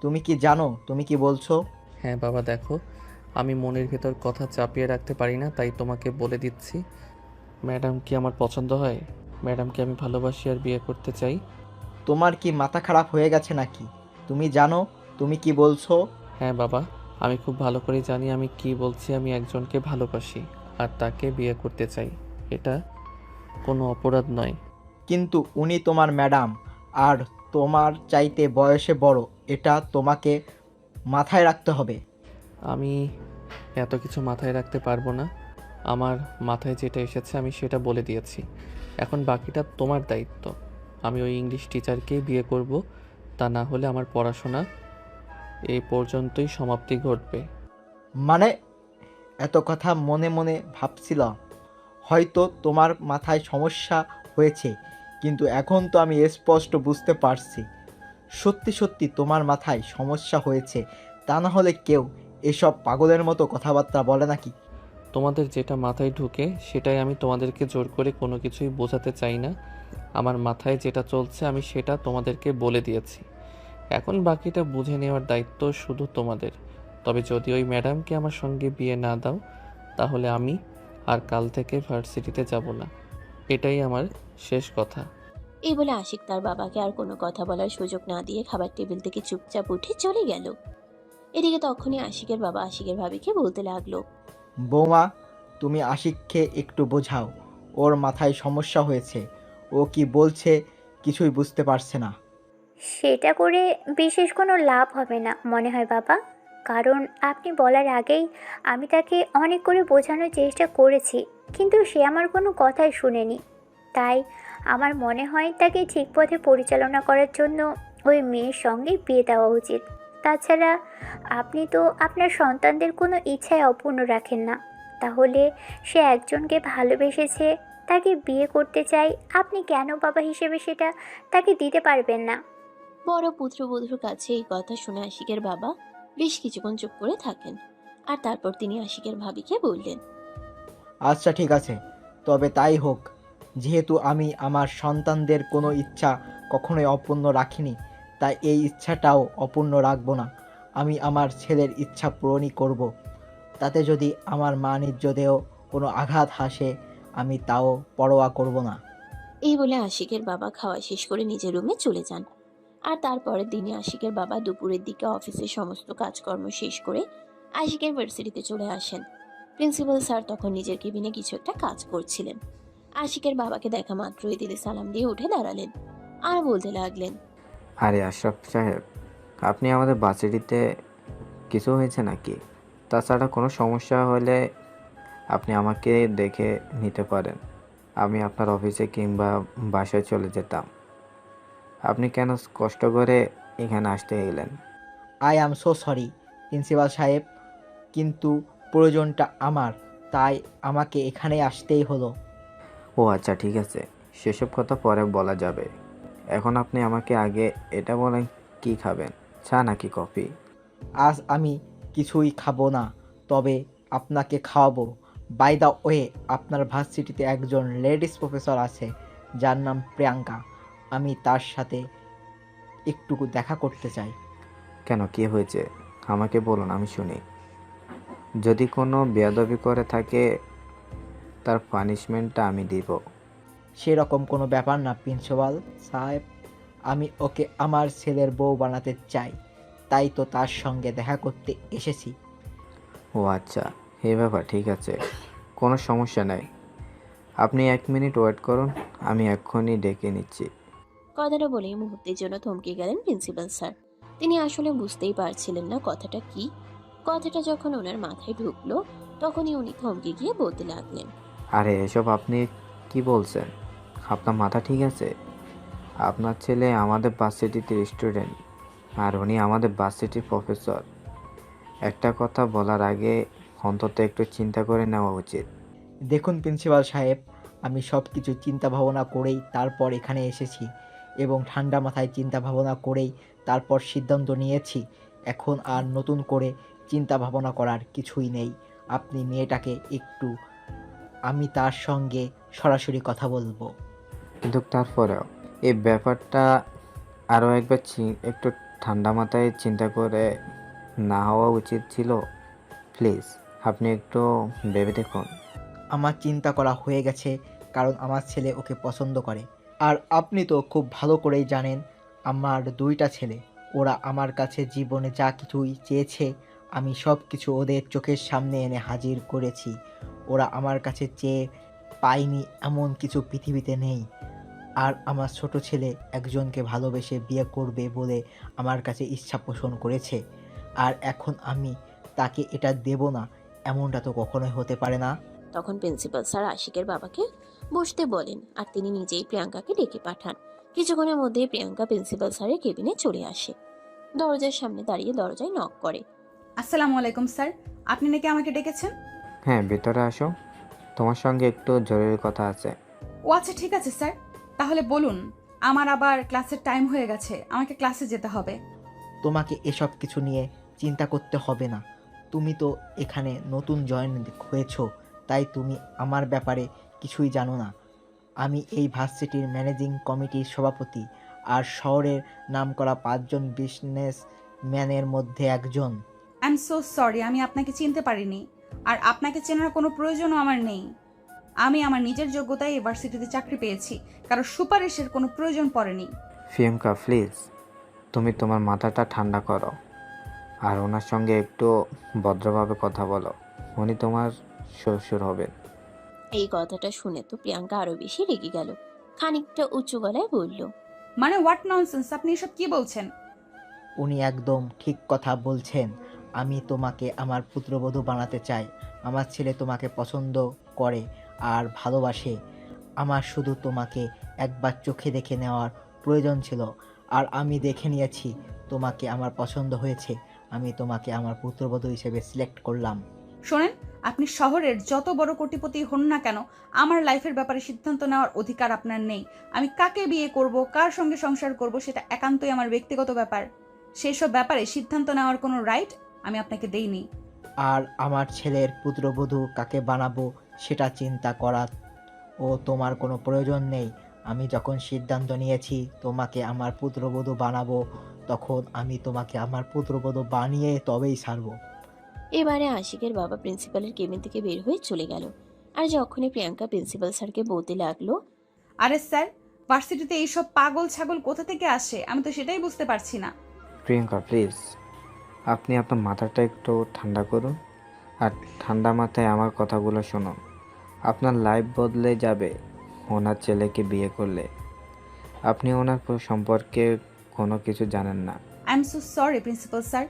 তুমি কি জানো তুমি কি বলছো? হ্যাঁ বাবা, দেখো, আমি মনের ভেতর কথা চাপিয়ে রাখতে পারি না, তাই তোমাকে বলে দিচ্ছি। ম্যাডাম কি আমার পছন্দ হয়? ম্যাডামকে আমি ভালোবাসি আর বিয়ে করতে চাই। তোমার কি মাথা খারাপ হয়ে গেছে নাকি? তুমি জানো তুমি কি বলছো? হ্যাঁ বাবা, আমি খুব ভালো করে জানি আমি কি বলছি। আমি একজনকে ভালোবাসি আর তাকে বিয়ে করতে চাই। এটা কোনো অপরাধ নয়। কিন্তু উনি তোমার ম্যাডাম আর তোমার চাইতে বয়সে বড়, এটা তোমাকে মাথায় রাখতে হবে। আমি এত কিছু মাথায় রাখতে পারবো না। আমার মাথায় যেটা এসেছে আমি সেটা বলে দিয়েছি। এখন বাকিটা তোমার দায়িত্ব। আমি ওই ইংলিশ টিচারকেই বিয়ে করব, তা না হলে আমার পড়াশোনা এই পর্যন্তই সমাপ্তি ঘটবে। মানে, এত কথা মনে মনে ভাবছিলাম হয়তো তোমার মাথায় সমস্যা হয়েছে, কিন্তু এখন তো আমি স্পষ্ট বুঝতে পারছি সত্যি সত্যি তোমার মাথায় সমস্যা হয়েছে। তা না হলে কেউ এসব পাগলের মতো কথাবার্তা বলে নাকি? তোমাদের যেটা মাথায় ঢুকে সেটাই। আমি তোমাদেরকে জোর করে কোনো কিছুই বোঝাতে চাই না। আমার মাথায় যেটা চলছে আমি সেটা তোমাদেরকে বলে দিয়েছি। এখন বাকিটা বুঝে নেওয়ার দায়িত্ব শুধু তোমাদের। তবে যদি ওই ম্যাডামকে আমার সঙ্গে বিয়ে না দাও, তাহলে আমি আর কাল থেকে ভার্সিটিতে যাব না। এটাই আমার শেষ কথা। এই বলে আশিক তার বাবাকে আর কোনো কথা বলার সুযোগ না দিয়ে খাবার টেবিল থেকে চুপচাপ উঠে চলে গেল। এদিকে তখনই আশিকের বাবা আশিকের ভাবিকে বলতে লাগলো, বৌমা, তুমি আশিককে একটু বোঝাও, ওর মাথায় সমস্যা হয়েছে। ও কি বলছে কিছুই বুঝতে পারছে না। সেটা করে বিশেষ কোনো লাভ হবে না মনে হয় বাবা, কারণ আপনি বলার আগেই আমি তাকে অনেক করে বোঝানোর চেষ্টা করেছি, কিন্তু সে আমার কোনো কথাই শুনেনি। তাই আমার মনে হয় তাকে ঠিক পথে পরিচালনা করার জন্য ওই মেয়ের সঙ্গে বিয়ে দেওয়া উচিত। তাছাড়া আপনি তো আপনার সন্তানদের কোনো ইচ্ছায় অপূর্ণ রাখেন না, তাহলে সে একজনকে ভালোবেসেছে, তাকে বিয়ে করতে চাই, আপনি কেন বাবা হিসেবে সেটা তাকে দিতে পারবেন না? বড় পুত্রবধূর কাছে এই কথা শুনে আশিকের বাবা বেশ কিছুক্ষণ চুপ করে থাকেন। আর তারপর তিনি আশিকের ভাবিকে বললেন, আচ্ছা ঠিক আছে, তবে তাই হোক। যেহেতু আমি আমার সন্তানদের কোনো ইচ্ছা কখনোই অপূর্ণ রাখিনি, তাই এই ইচ্ছাটাও অপূর্ণ রাখবো না। আমি আমার ছেলের ইচ্ছা পূরণই করব। তাতে যদি আমার মান ইজ্জতেও কোনো আঘাত হাসে আমি তাও পরোয়া করব না। এই বলে আশিকের বাবা খাওয়া শেষ করে নিজের রুমে চলে যান। আর তারপরের দিনে আশিকের বাবা দুপুরের দিকে অফিসের সমস্ত কাজকর্ম শেষ করে আশিকের ভার্সিটিতে চলে আসেন। প্রিন্সিপাল স্যার তখন নিজের কেবিনে কিছু একটা কাজ করছিলেন। আশিকের বাবাকে দেখা মাত্রই দিলে সালাম দিয়ে উঠে দাঁড়ালেন আর বলতে লাগলেন, আরে আশরাফ সাহেব, আপনি আমাদের ভার্সিটিতে কিছু হয়েছে নাকি? তাছাড়া কোনো সমস্যা হলে আপনি আমাকে দেখে নিতে পারেন। আমি আপনার অফিসে কিংবা বাসায় চলে যেতাম। আপনি কেন কষ্ট করে এখানে আসতে এলেন? I am so sorry principal সাহেব, কিন্তু প্রয়োজনটা আমার, তাই আমাকে এখানে আসতেই হলো। ও আচ্ছা, ঠিক আছে, সেসব কথা পরে বলা যাবে। এখন আপনি আমাকে আগে এটা বলেন, কি খাবেন, চা নাকি কফি? আজ আমি কিছুই খাবো না, তবে আপনাকে খাওয়াবো। বাই দ্য ওয়ে, আপনার ভার্সিটিতে একজন লেডিস প্রফেসর আছে যার নাম প্রিয়াঙ্কা। আমি তার সাথে একটু দেখা করতে চাই। কেন, কি হয়েছে? আমাকে বলুন, আমি শুনি। যদি কোনো বেয়াদবি করে থাকে তার পানিশমেন্টটা আমি দিব। সেরকম কোনো ব্যাপার না প্রিন্সিপাল সাহেব, আমি ওকে আমার ছেলের বউ বানাতে চাই, তাই তো তার সঙ্গে দেখা করতে এসেছি। ও আচ্ছা, এই ব্যাপার, ঠিক আছে, কোনো সমস্যা নাই। আপনি 1 মিনিট ওয়েট করুন, আমি এক্ষুনি ডেকে নিচ্ছি। কথাটা বলেই মুহূর্তের জন্য থমকে গেলেন প্রিন্সিপাল স্যার। তিনি আসলে বুঝতেই পারছিলেন না কথাটা কি। কথাটা যখন ওনার মাথায় ঢুকলো তখনই উনি থমকে গিয়ে বলতে লাগলেন, আরে এসব আপনি কি বলছেন? আপনার মাথা ঠিক আছে? আপনার ছেলে আমাদের ভার্সিটিতে স্টুডেন্ট, আর উনি আমাদের ভার্সিটির প্রফেসর। একটা কথা বলার আগে অন্তত একটু চিন্তা করে নেওয়া উচিত। দেখুন প্রিন্সিপাল সাহেব, আমি সব কিছু চিন্তা ভাবনা করেই তারপর এখানে এসেছি, এবং ঠান্ডা মাথায় চিন্তা ভাবনা করেই তারপর সিদ্ধান্ত নিয়েছি। এখন আর নতুন করে চিন্তা ভাবনা করার কিছুই নেই। আপনি মেয়েটাকে একটু, আমি তার সঙ্গে সরাসরি কথা বলবো। কিন্তু তারপরেও এই ব্যাপারটা আরও একবার একটু ঠান্ডা মাথায় চিন্তা করে না হওয়া উচিত ছিল? প্লিজ আপনি একটু ভেবে দেখুন। আমার চিন্তা করা হয়ে গেছে, কারণ আমার ছেলে ওকে পছন্দ করে। আর আপনি তো খুব ভালো করেই জানেন আমার 2টা ছেলে। ওরা আমার কাছে জীবনে যা কিছুই চেয়েছে আমি সব কিছু ওদের চোখের সামনে এনে হাজির করেছি। ওরা আমার কাছে চেয়ে পায়নি এমন কিছু পৃথিবীতে নেই। আর আমার ছোট ছেলে একজনকে ভালোবেসে বিয়ে করবে বলে আমার কাছে ইচ্ছা পোষণ করেছে। আর এখন আমি তাকে এটা দেব না, এমনটা তো কখনোই হতে পারে না। তখন প্রিন্সিপাল স্যার আশিকের বাবাকে বসতে বলেন আর তিনি নিজেই প্রিয়াঙ্কাকে ডেকে পাঠান। কিছুক্ষণের মধ্যেই প্রিয়াঙ্কা প্রিন্সিপাল স্যারের কেবিনে চলে আসে। দরজার সামনে দাঁড়িয়ে দরজায় নক করে। আসসালামু আলাইকুম স্যার, আপনি নাকি আমাকে ডেকেছেন? হ্যাঁ, ভেতরে আসো, তোমার সঙ্গে একটু জরুরি কথা আছে। ও আচ্ছা, ঠিক আছে স্যার, তাহলে বলুন। আমার আবার ক্লাসের টাইম হয়ে গেছে, আমাকে ক্লাসে যেতে হবে। তোমাকে এসব কিছু নিয়ে চিন্তা করতে হবে না। তুমি তো এখানে নতুন জয়েন হয়েছো, তাই তুমি আমার ব্যাপারে কিছুই জানো না। আমি এই ভার্সিটির ম্যানেজিং কমিটির সভাপতি, আর শহরের নামকরা 5 জন বিজনেসম্যানের মধ্যে একজন। আই এম সো সরি, আমি আপনাকে চিনতে পারিনি। আর আপনাকে চেনার কোনো প্রয়োজনও আমার নেই। আমি আমার নিজের যোগ্যতায় ইউনিভার্সিটিতে চাকরি পেয়েছি, কারো সুপারিশের কোনো প্রয়োজন পড়েনি। প্রিয়াঙ্কা প্লিজ, তুমি তোমার মাথাটা ঠান্ডা করো, আর ওনার সঙ্গে একটু ভদ্রভাবে কথা বলো। উনি তোমার শ্বশুর হবেন। এই কথাটা শুনে তো প্রিয়াঙ্কা আরো বেশি রেগে গেল। খানিকটা উঁচু গলায় বলল, মানে হোয়াট ননসেন্স, আপনি এসব কি বলছেন? উনি একদম ঠিক কথা বলছেন। আমি তোমাকে আমার পুত্রবধূ বানাতে চাই। আমার ছেলে তোমাকে পছন্দ করে আর ভালোবাসে। আমার শুধু তোমাকে একবার চোখে দেখে নেওয়ার প্রয়োজন ছিল, আর আমি দেখে নিয়েছি তোমাকে আমার পছন্দ হয়েছে। আমি তোমাকে আমার পুত্রবধূ হিসেবে সিলেক্ট করলাম। শোনেন, আপনি শহরের যত বড় কোটিপতি হন না কেন, আমার লাইফের ব্যাপারে সিদ্ধান্ত নেওয়ার অধিকার আপনার নেই। আমি কাকে বিয়ে করব, কার সঙ্গে সংসার করব, সেটা একান্তই আমার ব্যক্তিগত ব্যাপার। সেসব ব্যাপারে সিদ্ধান্ত নেওয়ার কোনো রাইট আমি আপনাকে দেইনি। আর আমার ছেলের পুত্রবধূ কাকে বানাবো সেটা চিন্তা করার ও তোমার কোনো প্রয়োজন নেই। আমি যখন সিদ্ধান্ত নিয়েছি তোমাকে আমার পুত্রবধূ বানাবো, তখন আমি তোমাকে আমার পুত্রবধূ বানিয়ে তবেই ছাড়বো। এবারে আশিকের বাবা প্রিন্সিপালের কেবিন থেকে বের হয়ে চলে গেল। আর যখনই প্রিয়াঙ্কা প্রিন্সিপাল স্যারকে বলতে লাগলো, আরে স্যার, ভার্সিটিতে এইসব পাগল ছাগল কোথা থেকে আসে আমি তো সেটাই বুঝতে পারছি না। প্রিয়াঙ্কা প্লিজ, আপনি আপনার মাথাটা একটু ঠান্ডা করুন আর ঠান্ডা মাথায় আমার কথাগুলো শুনুন। আপনার লাইফ বদলে যাবে ওনার ছেলেকে বিয়ে করলে। আপনি ওনার সম্পর্কে কোনো কিছু জানেন না। I am so sorry principal sir,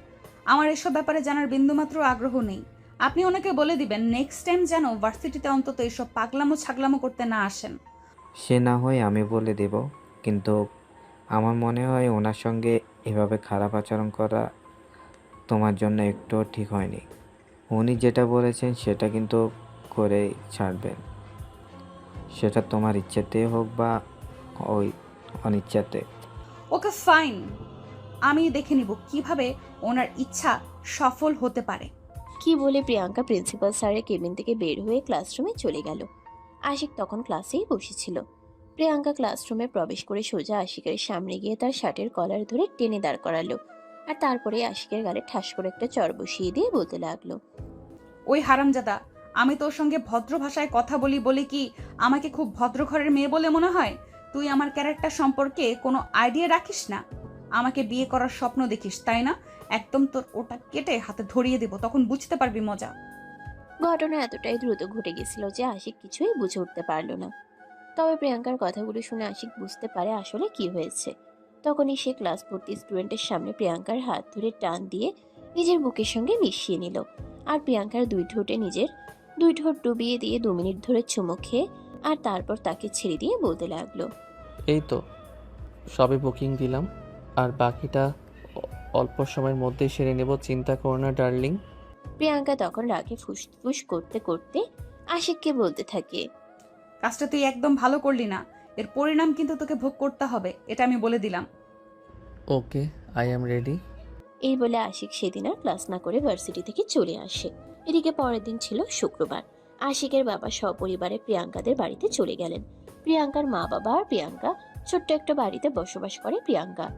আমার এসব ব্যাপারে জানার বিন্দুমাত্র আগ্রহ নেই। আপনি ওনাকে বলে দিবেন নেক্সট টাইম যেন ভার্সিটিতে অন্তত এইসব পাগলামো ছাগলামো করতে না আসেন। সে না হয় আমি বলে দেব, কিন্তু আমার মনে হয় ওনার সঙ্গে এভাবে খারাপ আচরণ করা তোমার জন্য একটুও ঠিক হয়নি। উনি যেটা বলেছেন সেটা কিন্তু করে ছাড়বেন, সেটা তোমার ইচ্ছেতে হোক বা ওই অনিচ্ছাতে। ওকে ফাইন, আমি দেখে নিব কিভাবে ওনার ইচ্ছা সফল হতে পারে। কি বলে প্রিয়াঙ্কা প্রিন্সিপাল স্যারের কেবিন থেকে বের হয়ে ক্লাসরুমে চলে গেল। আশিক তখন ক্লাসেই বসেছিল। প্রিয়াঙ্কা ক্লাসরুমে প্রবেশ করে সোজা আশিকের সামনে গিয়ে তার শার্টের কলার ধরে টেনে দাঁড় করালো, আর তারপরে আশিকের গালে ঠাস করে একটা চড় বসিয়ে দিয়ে বলতে লাগলো, ওই হারামজাদা, আমি তোর সঙ্গে ভদ্র ভাষায় কথা বলি বলে কি আমাকে খুব ভদ্র ঘরের মেয়ে বলে মনে হয়? তুই আমার ক্যারেক্টার সম্পর্কে কোনো আইডিয়া রাখিস না। আমাকে বিয়ে করার স্বপ্ন দেখিস তাই না? একদম তোর ওটা কেটে হাতে ধরিয়ে দেব, তখন বুঝতে পারবি মজা। ঘটনা এতটাই দ্রুত ঘটে গেছিল যে আশিক কিছুই বুঝে উঠতে পারল না। তবে প্রিয়াঙ্কার কথাগুলো শুনে আশিক বুঝতে পারে আসলে কি হয়েছে। তখনই সে ক্লাস ভর্তি স্টুডেন্টের সামনে প্রিয়াঙ্কার হাত ধরে টান দিয়ে নিজের বুকের সঙ্গে মিশিয়ে নিল, আর প্রিয়াঙ্কার দুই ঠোঁটে নিজের দুই ঠোঁট ডুবিয়ে দিয়ে 2 মিনিট ধরে চুমু খেয়ে আর তারপর তাকে ছেড়ে দিয়ে বলতে লাগলো, এই তো সবে বুকিং দিলাম, আর বাকিটা অল্প সময়ের মধ্যেই সেরে নেব, চিন্তা করো না ডার্লিং। প্রিয়াঙ্কা তখন রাগে ফুসফুস করতে করতে আশিককে বলতে থাকে, কাজটা তুই একদম ভালো করলি না, এর পরিণাম কিন্তু তোকে ভোগ করতে হবে, এটা আমি বলে দিলাম। ওকে, আই অ্যাম রেডি। এই বলে আশিক সেদিন আর ক্লাস না করে ভার্সিটি থেকে চলে আসে। এদিকে পরের দিন ছিল শুক্রবার। আশিকের বাবা সপরিবারে প্রিয়াঙ্কাদের বাড়িতে চলে গেলেন। প্রিয়াঙ্কার মা বাবা আর প্রিয়াঙ্কা ছোট্ট একটা বাড়িতে বসবাস করে। প্রিয়াঙ্কা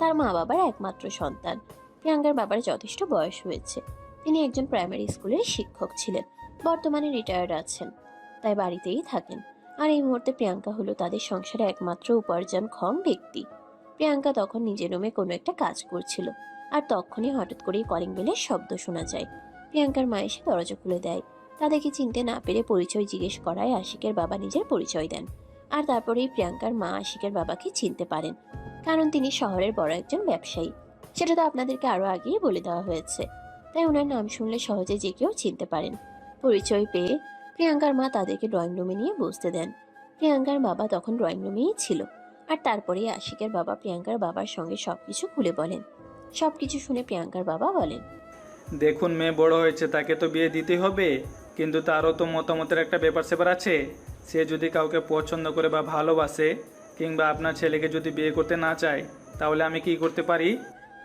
তার মা বাবার একমাত্র সন্তান। প্রিয়াঙ্কার বাবার যথেষ্ট বয়স হয়েছে, তিনি একজন প্রাইমারি স্কুলের শিক্ষক ছিলেন, বর্তমানে রিটায়ার্ড আছেন, তাই বাড়িতেই থাকেন। আর এই মুহূর্তে প্রিয়াঙ্কা হলো তাদের সংসারে একমাত্র উপার্জনক্ষম ব্যক্তি। প্রিয়াঙ্কা তখন নিজের রুমে কোনো একটা কাজ করছিল, আর তখনই হঠাৎ করেই কলিং বেলের শব্দ শোনা যায়। প্রিয়াঙ্কার মা এসে দরজা খুলে দেয়। তাদেরকে চিনতে না পেরে পরিচয় জিজ্ঞেস করায় আশিকের বাবা নিজের পরিচয় দেন, আর তারপরেই প্রিয়াঙ্কার মা আশিকের বাবাকে চিনতে পারেন, কারণ তিনি শহরের বড় একজন ব্যবসায়ী। সেটা তো আপনাদেরকে আরো আগেই বলে দেওয়া হয়েছে, তাই ওনার নাম শুনলে সহজে যে কেউ চিনতে পারেন। পরিচয় পেয়ে প্রিয়াঙ্কার মা তাদেরকে ড্রয়িং রুমে নিয়ে বসতে দেন। প্রিয়াঙ্কার বাবা তখন ড্রয়িং রুমেই ছিল, আর তারপরেই আশিকের বাবা প্রিয়াঙ্কার বাবার সঙ্গে সবকিছু খুলে বলেন। সবকিছু শুনে প্রিয়াঙ্কার বাবা বলেন, দেখুন, মেয়ে বড় হয়েছে, তাকে তো বিয়ে দিতেই হবে, কিন্তু তারও তো মতামতের একটা ব্যাপার স্যাপার আছে। সে যদি কাউকে পছন্দ করে বা ভালোবাসে, কিংবা আপনার ছেলেকে যদি বিয়ে করতে না চায়, তাহলে আমি কি করতে পারি?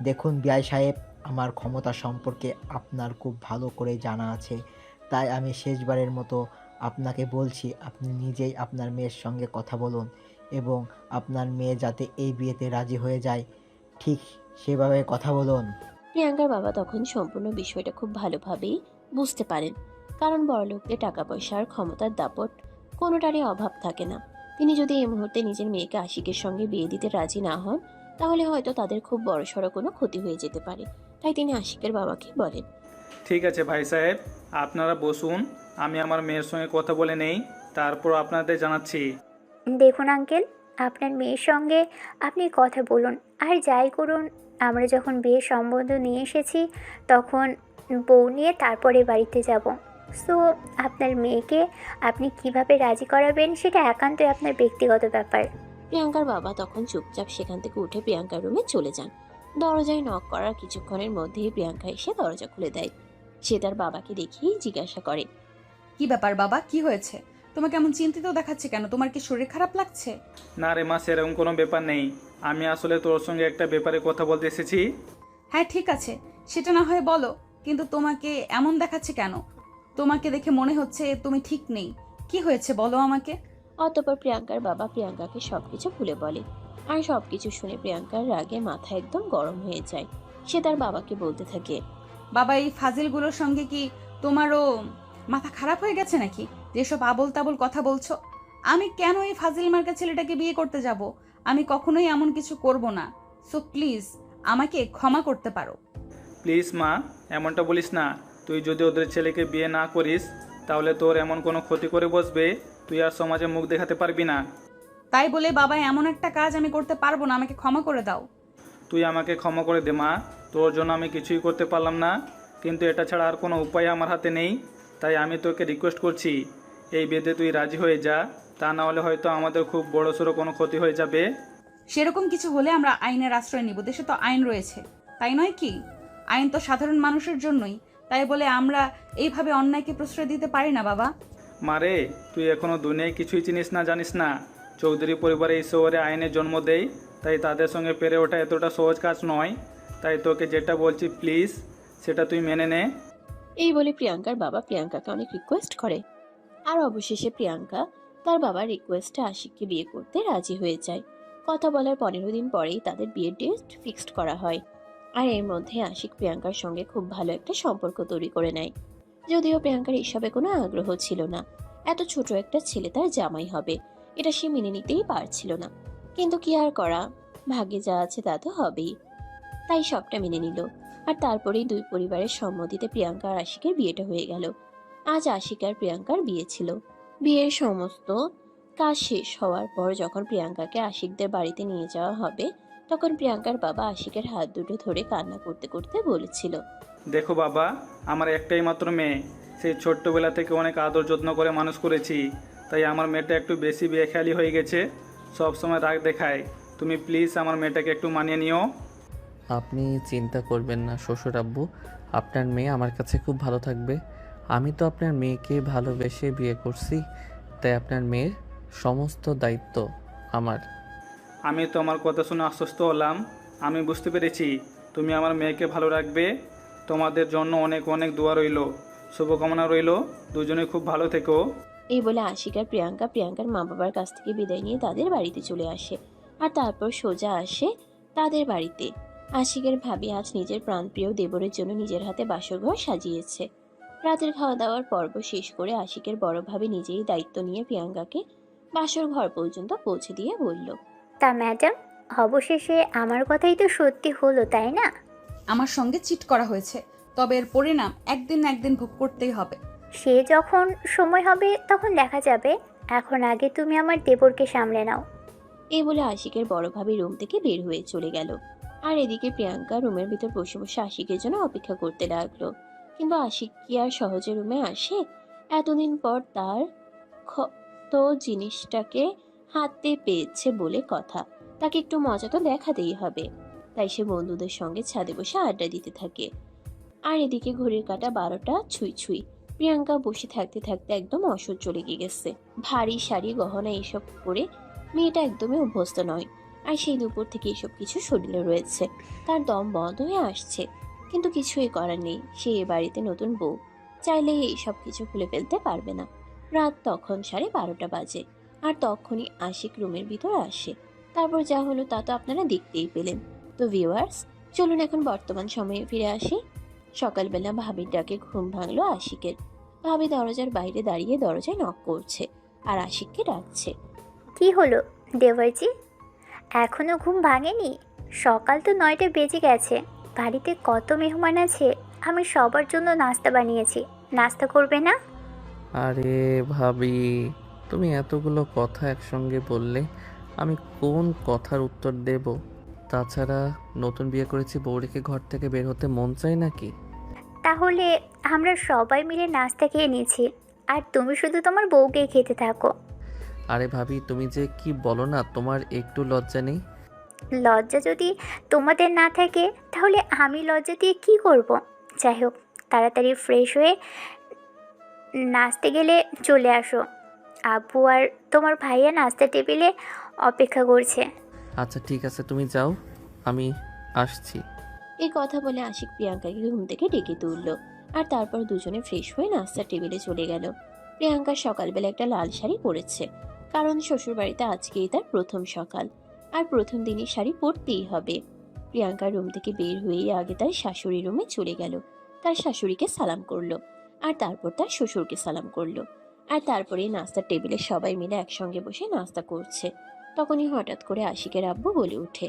দেখুন বিআই সাহেব, আমার ক্ষমতা সম্পর্কে আপনার খুব ভালো করে জানা আছে, তাই আমি শেষবারের মতো আপনাকে বলছি, আপনি নিজেই আপনার মেয়ের সঙ্গে কথা বলুন এবং আপনার মেয়ে যাতে এই বিয়েতে রাজি হয়ে যায় ঠিক সেভাবে কথা বলুন। প্রিয়াঙ্কার বাবা তখন সম্পূর্ণ বিষয়টা খুব ভালোভাবেই বুঝতে পারেন, কারণ বড়লোকদের টাকা পয়সার ক্ষমতার দাপট কোনোটারই অভাব থাকে না। তিনি যদি এই মুহূর্তে নিজের মেয়েকে আশিকের সঙ্গে বিয়ে দিতে রাজি না হন, তাহলে হয়তো তাদের খুব বড়সড় কোনো ক্ষতি হয়ে যেতে পারে। তাই তিনি আশিকের বাবাকে বলেন, ঠিক আছে ভাই সাহেব, আপনারা বসুন, আমি আমার মেয়ের সঙ্গে কথা বলে নেই, তারপর আপনাদের জানাচ্ছি। দেখুন আঙ্কেল, আপনার মেয়ের সঙ্গে আপনি কথা বলুন, আর যাই করুন, আমরা যখন বিয়ের সম্বন্ধ নিয়ে এসেছি তখন বউ নিয়ে তারপরে বাড়িতে যাব। সো আপনার মেয়েকে আপনি কিভাবে রাজি করাবেন সেটা একান্তই আপনার ব্যক্তিগত ব্যাপার। প্রিয়াঙ্কার বাবা তখন চুপচাপ সেখান থেকে উঠে প্রিয়াঙ্কার রুমে চলে যান। দরজায় নক করার কিছুক্ষণের মধ্যেই প্রিয়াঙ্কা এসে দরজা খুলে দেয়। সে তার বাবাকে দেখেই জিজ্ঞাসা করে, কি ব্যাপার বাবা, কি হয়েছে? তোমাকে এমন চিন্তিত দেখাচ্ছে কেন? তোমার কি শরীর খারাপ লাগছে? না রে মা, সেরকম কোনো ব্যাপার নেই, আমি আসলে তোর সঙ্গে একটা ব্যাপারে কথা বলতে এসেছি। হ্যাঁ ঠিক আছে, সেটা না হয় বলো, কিন্তু তোমাকে এমন দেখাচ্ছে কেন? তোমাকে দেখে মনে হচ্ছে তুমি ঠিক নেই। কি হয়েছে বলো আমাকে। অতঃপর প্রিয়াঙ্কার বাবা প্রিয়াঙ্কাকে সবকিছু খুলে বলে, আর সবকিছু শুনে প্রিয়াঙ্কার রাগে মাথা একদম গরম হয়ে যায়। সে তার বাবাকে বলতে থাকে, বাবা, এই ফাজিলগুলোর সঙ্গে কি তোমারও মাথা খারাপ হয়ে গেছে নাকি? যেসব আবোল তাবোল কথা বলছো? আমি কেন এই ফাজিল মার্কা ছেলেটাকে বিয়ে করতে যাব? আমি কখনোই এমন কিছু করব না। সো প্লিজ আমাকে ক্ষমা করতে পারো। প্লিজ মা, এমনটা বলিস না। তুই যদি ওদের ছেলেকে বিয়ে না করিস তাহলে তোর এমন কোনো ক্ষতি করে বসবে, তুই আর সমাজে মুখ দেখাতে পারবি না। তাই বলে বাবা এমন একটা কাজ আমি করতে পারবো না, আমাকে ক্ষমা করে দাও। তুই আমাকে ক্ষমা করে দে মা, তোর জন্য আমি কিছুই করতে পারলাম না, কিন্তু এটা ছাড়া আর কোনো উপায় আমার হাতে নেই। তাই আমি তোকে রিকোয়েস্ট করছি, এই বিয়েতে তুই রাজি হয়ে যা, তা না হলে হয়তো আমাদের খুব বড়সড় কোনো ক্ষতি হয়ে যাবে। সেরকম কিছু হলে আমরা আইনের আশ্রয় নিব, দেশে তো আইন রয়েছে, তাই নয় কি? আইন তো সাধারণ মানুষের জন্যই, তাই বলে আমরা এইভাবে অন্যায়কে প্রশ্রয় দিতে পারি না বাবা। মারে, তুই এখনো দুনিয়ায় কিছুই চিনিস না, জানিস না। চৌধুরী পরিবারে এই শহরে আইনের জন্ম দেয়, তাই তাদের সঙ্গে পেরে ওঠা এতটা সহজ কাজ নয়। তাই তোকে যেটা বলছি প্লিজ সেটা তুই মেনে নে। এই বলে প্রিয়াঙ্কার বাবা প্রিয়াঙ্কাকে অনেক রিকোয়েস্ট করে। আর অবশেষে প্রিয়াঙ্কা তার বাবার রিকোয়েস্টে আশিককে বিয়ে করতে রাজি হয়ে যায়। কথা বলার 15 দিন পরেই তাদের বিয়ের ডেট ফিক্সড করা হয়। আর এর মধ্যে আশিক প্রিয়াঙ্কার সঙ্গে খুব ভালো একটা সম্পর্ক তৈরি করে নেয়। যদিও প্রিয়াঙ্কার এসবে কোনো আগ্রহ ছিল না, এত ছোট একটা ছেলে তার জামাই হবে এটা সে মেনে নিতেই পারছিল না। কিন্তু কি আর করা, ভাগ্যে যা আছে তা তো হবেই। তাই সবটা মেনে নিল। আর তারপরেই দুই পরিবারের সম্মতিতে প্রিয়াঙ্কা আর আশিকের বিয়েটা হয়ে গেল। আজ আশিক আর প্রিয়াঙ্কার বিয়ে ছিল। বিয়ের সমস্ত কাজ শেষ হওয়ার পর যখন প্রিয়াঙ্কাকে আশিকদের বাড়িতে নিয়ে যাওয়া হবে, তখন প্রিয়াঙ্কার বাবা আশিকের হাত দুটো ধরে কান্না করতে করতে বলেছিল, দেখো বাবা, আমার একটাই মাত্র মেয়ে, সেই ছোট্টবেলা থেকে অনেক আদর যত্ন করে মানুষ করেছি, তাই আমার মেয়েটা একটু বেশি বেখেয়ালি হয়ে গেছে, সব সময় রাগ দেখায়। তুমি প্লিজ আমার মেয়েটাকে একটু মানিয়ে নিও। আপনি চিন্তা করবেন না শ্বশুর আব্বু, আপনার মেয়ে আমার কাছে খুব ভালো থাকবে। আমি তো আপনার মেয়েকে ভালোবেসে বিয়ে করছি, তাই আপনার মেয়ের সমস্ত দায়িত্ব আমার। আমি তোমার কথা শুনে আশ্বস্ত হলাম। আমি বুঝতে পেরেছি তুমি আমার মেয়েকে ভালো রাখবে। তোমাদের জন্য অনেক অনেক দোয়া রইল, শুভকামনা রইল। দুজনে খুব ভালো থেকো। এই বলে আশিক আর প্রিয়াঙ্কা প্রিয়াঙ্কার মা বাবার কাছ থেকে বিদায় নিয়ে তাদের বাড়িতে চলে আসে। আর তারপর সোজা আসে তাদের বাড়িতে। আশিকের ভাবি আজ নিজের প্রাণপ্রিয় দেবরের জন্য নিজের হাতে বাসরঘর সাজিয়েছে। রাতের খাওয়া দাওয়ার পর্ব শেষ করে আশিকের বড় ভাবি নিজেই দায়িত্ব নিয়ে প্রিয়াঙ্কাকে বাসর ঘর পর্যন্ত পৌঁছে দিয়ে বলল, তা ম্যাডাম, অবশেষে আমার কথাই তো সত্যি হলো, তাই না? আমার সঙ্গে চিট করা হয়েছে, তবে এর পরিণাম একদিন না একদিন ভোগ করতেই হবে। সে যখন সময় হবে তখন দেখা যাবে। এখন আগে তুমি আমার দেবরকে সামলে নাও। এই বলে আশিকের বড় ভাবি রুম থেকে বের হয়ে চলে গেল। আর এদিকে প্রিয়াঙ্কা রুমের ভিতর বসে বসে আশিকের জন্য অপেক্ষা করতে লাগলো। কিন্তু আশিক কি আর সহজে রুমে আসে? এতদিন পর তার ক্ষত জিনিসটাকে হাতে পেয়েছে বলে কথা, তাকে একটু মজা তো দেখাতেই হবে। তাই সে বন্ধুদের সঙ্গে ছাদে বসে আড্ডা দিতে থাকে। আর এদিকে ঘড়ির কাঁটা 12টা ছুঁই ছুঁই। প্রিয়াঙ্কা বসে থাকতে থাকতে একদম অসহ্য লেগে গেছে। ভারী শাড়ি গহনা এসব করে মেয়েটা একদমই অভ্যস্ত নয়। আর সেই দুপুর থেকে এসব কিছু শরীরে রয়েছে, তার দম বন্ধ হয়ে আসছে। কিন্তু কিছুই করার নেই, সে এ বাড়িতে নতুন বউ, চাইলেই এইসব কিছু খুলে ফেলতে পারবে না। রাত তখন 12:30 বাজে। আর তখনই আশিক রুমের ভিতর আসে। তারপর যা হলো তা তো আপনারা দেখতেই পেলেন। তো ভিউয়ার্স, চলুন এখন বর্তমান সময়ে ফিরে আসি। সকালবেলা ভাবির ডাকে ঘুম ভাঙলো আশিকের। ভাবি দরজার বাইরে দাঁড়িয়ে দরজায় নক করছে আর আশিককে ডাকছে। কি হলো দেবরজি, এখনো ঘুম ভাঙেনি? সকাল তো 9টা বেজে গেছে। বাড়িতে কত মেহমান আছে, আমি সবার জন্য নাস্তা বানিয়েছি। নাস্তা করবে না? আরে ভাবি, তুমি এতগুলো কথা একসঙ্গে বললে আমি কোন কথার উত্তর দেব? তাছাড়া নতুন বিয়ে করেছি, বউরিকে ঘর থেকে বের হতে মন চাই নাকি? তাহলে আমরা সবাই মিলে নাস্তা খেয়ে নিয়েছি, আর তুমি শুধু তোমার বউকে খেতে থাকো। আরে ভাবি, তুমি যে কি বলো না, তোমার একটু লজ্জা নেই? লজ্জা যদি তোমাদের না থাকে তাহলে আমি লজ্জা দিয়ে কি করব? যাই হোক, তাড়াতাড়ি ফ্রেশ হয়ে নাচতে গেলে চলে আসো। আব্বু আর তোমার ভাইয়া নাস্তা টেবিলে অপেক্ষা করছে। আচ্ছা ঠিক আছে, তুমি যাও, আমি আসছি। এই কথা বলে আশিক প্রিয়াঙ্কাকে ঘুম থেকে ডেকে তুললো। আর তারপর দুজনে ফ্রেশ হয়ে নাস্তার টেবিলে চলে গেল। প্রিয়াঙ্কা সকালবেলা একটা লাল শাড়ি পরেছে, কারণ শ্বশুরবাড়িতে আজকেই তার প্রথম সকাল। আর প্রথম দিনই শাড়ি পরতেই হবে। প্রিয়াঙ্কা রুম থেকে বের হয়েই আগে তার শাশুড়ি রুমে চলে গেল। তার শাশুড়িকে সালাম করলো, আর তারপর তার শ্বশুরকে সালাম করলো। আর তারপরে নাস্তার টেবিলে সবাই মিলে একসঙ্গে বসে নাস্তা করছে। তখনই হঠাৎ করে আশিকের আব্বু বলে ওঠে,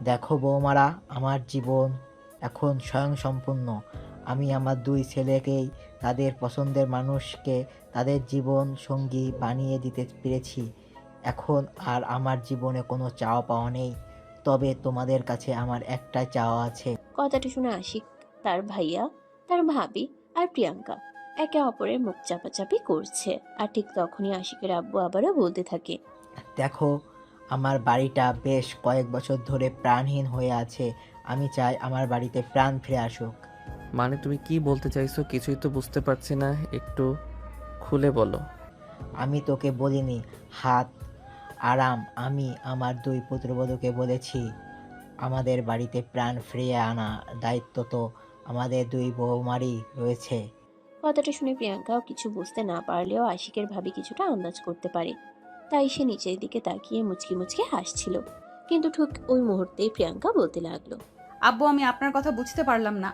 দেখো বৌমারা, আমার জীবন এখন স্বয়ংসম্পূর্ণ। আমি আমার দুই ছেলেকেই তাদের পছন্দের মানুষকে তাদের জীবন সঙ্গী বানিয়ে দিতে পেরেছি। এখন আর আমার জীবনে কোনো চাওয়া পাওয়া নেই, তবে তোমাদের কাছে আমার একটাই চাওয়া আছে। কথাটা শুনে আশিক, তার ভাইয়া, তার ভাবি আর প্রিয়াঙ্কা একে অপরের মুখ চাপাচাপি করছে। আর ঠিক তখনই আশিকের আব্বু আবারও বলতে থাকে, দেখো, আমার বাড়িটা বেশ কয়েক বছর ধরে প্রাণহীন হয়ে আছে। আমি চাই আমার বাড়িতে প্রাণ ফিরে আসুক। মানে তুমি কি বলতে চাইছো? কিছুই তো বুঝতে পারছি না, একটু খুলে বলো। আমি তোকে বলিনি হাত আরাম, আমি আমার দুই পুত্রবধূকে বলেছি আমাদের বাড়িতে প্রাণ ফিরিয়ে আনা দায়িত্ব তো আমাদের দুই বৌমারই রয়েছে। কথাটা শুনে প্রিয়াঙ্কাও কিছু বুঝতে না পারলেও আশিকের ভাবি কিছুটা আন্দাজ করতে পারে। তাই সে নিচের দিকে তাকিয়ে মুচকি মুচকি হাসছিল। কিন্তু ঠিক ওই মুহূর্তেই প্রিয়াঙ্কা বলতে লাগলো, আব্বু, আমি আপনার কথা বুঝতে পারলাম না।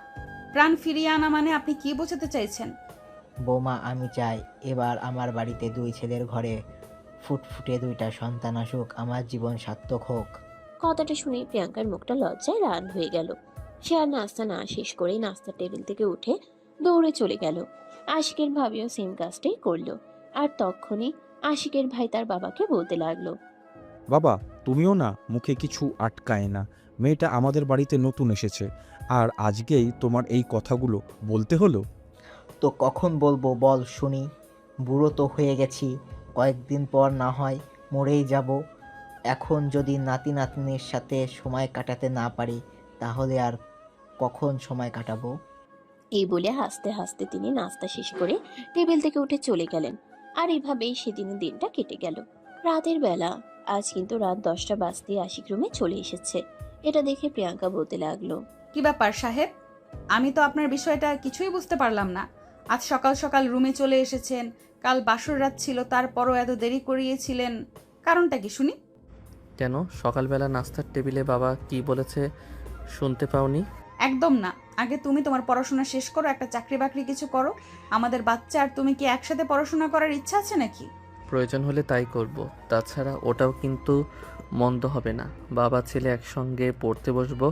প্রাণ ফিরিয়ে আনা মানে আপনি কি বোঝাতে চাইছেন? বৌমা, আমি চাই এবার আমার বাড়িতে দুই ছেলের ঘরে ফুটফুটে দুইটা সন্তান আসুক, আমার জীবন সার্থক হোক। কথাটা শুনে প্রিয়াঙ্কার মুখটা লজ্জায় লাল হয়ে গেল। সে আর নাস্তা না শেষ করেই নাস্তার টেবিল থেকে উঠে দৌড়ে চলে গেল। আশিকের ভাবিও সেম কাজটাই করলো। আর তখনই আশিকের ভাই তার বাবাকে বলতে লাগলো, বাবা, তুমিও না মুখে কিছু আটকায় না। মেয়েটা আমাদের বাড়িতে নতুন এসেছে, আর আজকেই তোমার এই কথাগুলো বলতে হলো? তো কখন বলবো বল শুনি? বুড়ো তো হয়ে গেছি, কয়েকদিন পর না হয় মরেই যাব। এখন যদি নাতি নাতনির সাথে সময় কাটাতে না পারি, তাহলে আর কখন সময় কাটাবো? এই বলে হাসতে হাসতে তিনি নাস্তা শেষ করে টেবিল থেকে উঠে চলে গেলেন। আর এইভাবেই সেদিনের দিনটা কেটে গেল। রাতের বেলা, আজ কিন্তু রাত 10টা বাজতে আশিক রুমে চলে এসেছে। এটা দেখে প্রিয়াঙ্কা বলতে লাগলো, কি ব্যাপার সাহেব? আমি তো আপনার বিষয়টা কিছুই বুঝতে পারলাম না। আজ সকাল সকাল রুমে চলে এসেছেন, কাল বাসর রাত ছিল, তারপরও এত দেরি করিয়েছিলেন, কারণটা কি শুনি? কেন, সকালবেলা নাস্তার টেবিলে বাবা কি বলেছে শুনতে পাওনি? একদম না। আগে তুমি তোমার পড়াশোনা শেষ করো, একটা চাকরি বাকরি কিছু করো। আমাদের বাচ্চা আর তুমি কি একসাথে পড়াশোনা করার ইচ্ছা আছে নাকি? প্রয়োজন হলে তাই করব, তাছাড়া ওটাও কিন্তু মন্দ হবে না। বাবা ছেলে একসঙ্গে পড়তে বসবো,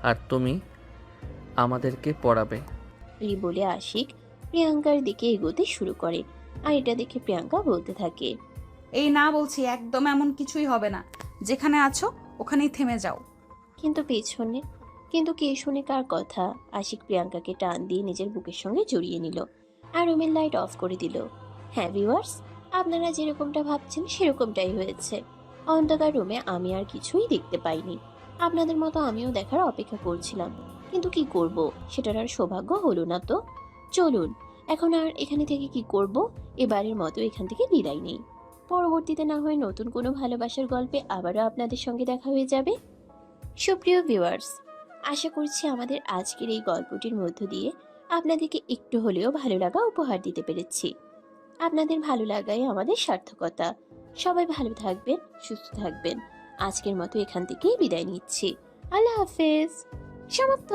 আর তুমি আমাদেরকে পড়াবে। এই বলে আশিক প্রিয়াঙ্কার দিকে এগোতে শুরু করে। আর এটা দেখে প্রিয়াঙ্কা বলতে থাকে, এই না বলছি, একদম এমন কিছুই হবে না। যেখানে আছো ওখানেই থেমে যাও। কিন্তু কে শুনে কার কথা? আশিক প্রিয়াঙ্কাকে টান দিয়ে নিজের বুকের সঙ্গে জড়িয়ে নিল আর রুমের লাইট অফ করে দিল। হ্যাঁ ভিউয়ার্স, আপনারা যেরকমটা ভাবছেন সেরকমটাই হয়েছে। অন্ধকার রুমে আমি আর কিছুই দেখতে পাইনি। আপনাদের মতো আমিও দেখার অপেক্ষা করছিলাম, কিন্তু কি করব, সেটার আর সৌভাগ্য হলো না। তো চলুন, এখন আর এখানে থেকে কি করব, এবারের মতো এখান থেকে বিদায় নেই। পরবর্তীতে না হয় নতুন কোনো ভালোবাসার গল্পে আবারও আপনাদের সঙ্গে দেখা হয়ে যাবে। সুপ্রিয় ভিউয়ার্স, আশা করছি আমাদের আজকের এই গল্পটির মধ্য দিয়ে আপনাদেরকে একটু হলেও ভালো লাগা উপহার দিতে পেরেছি। আপনাদের ভালো লাগাই আমাদের সার্থকতা। সবাই ভালো থাকবেন, সুস্থ থাকবেন। আজকের মতো এখান থেকেই বিদায় নিচ্ছি। আল্লাহ হাফেজ। সমাপ্ত।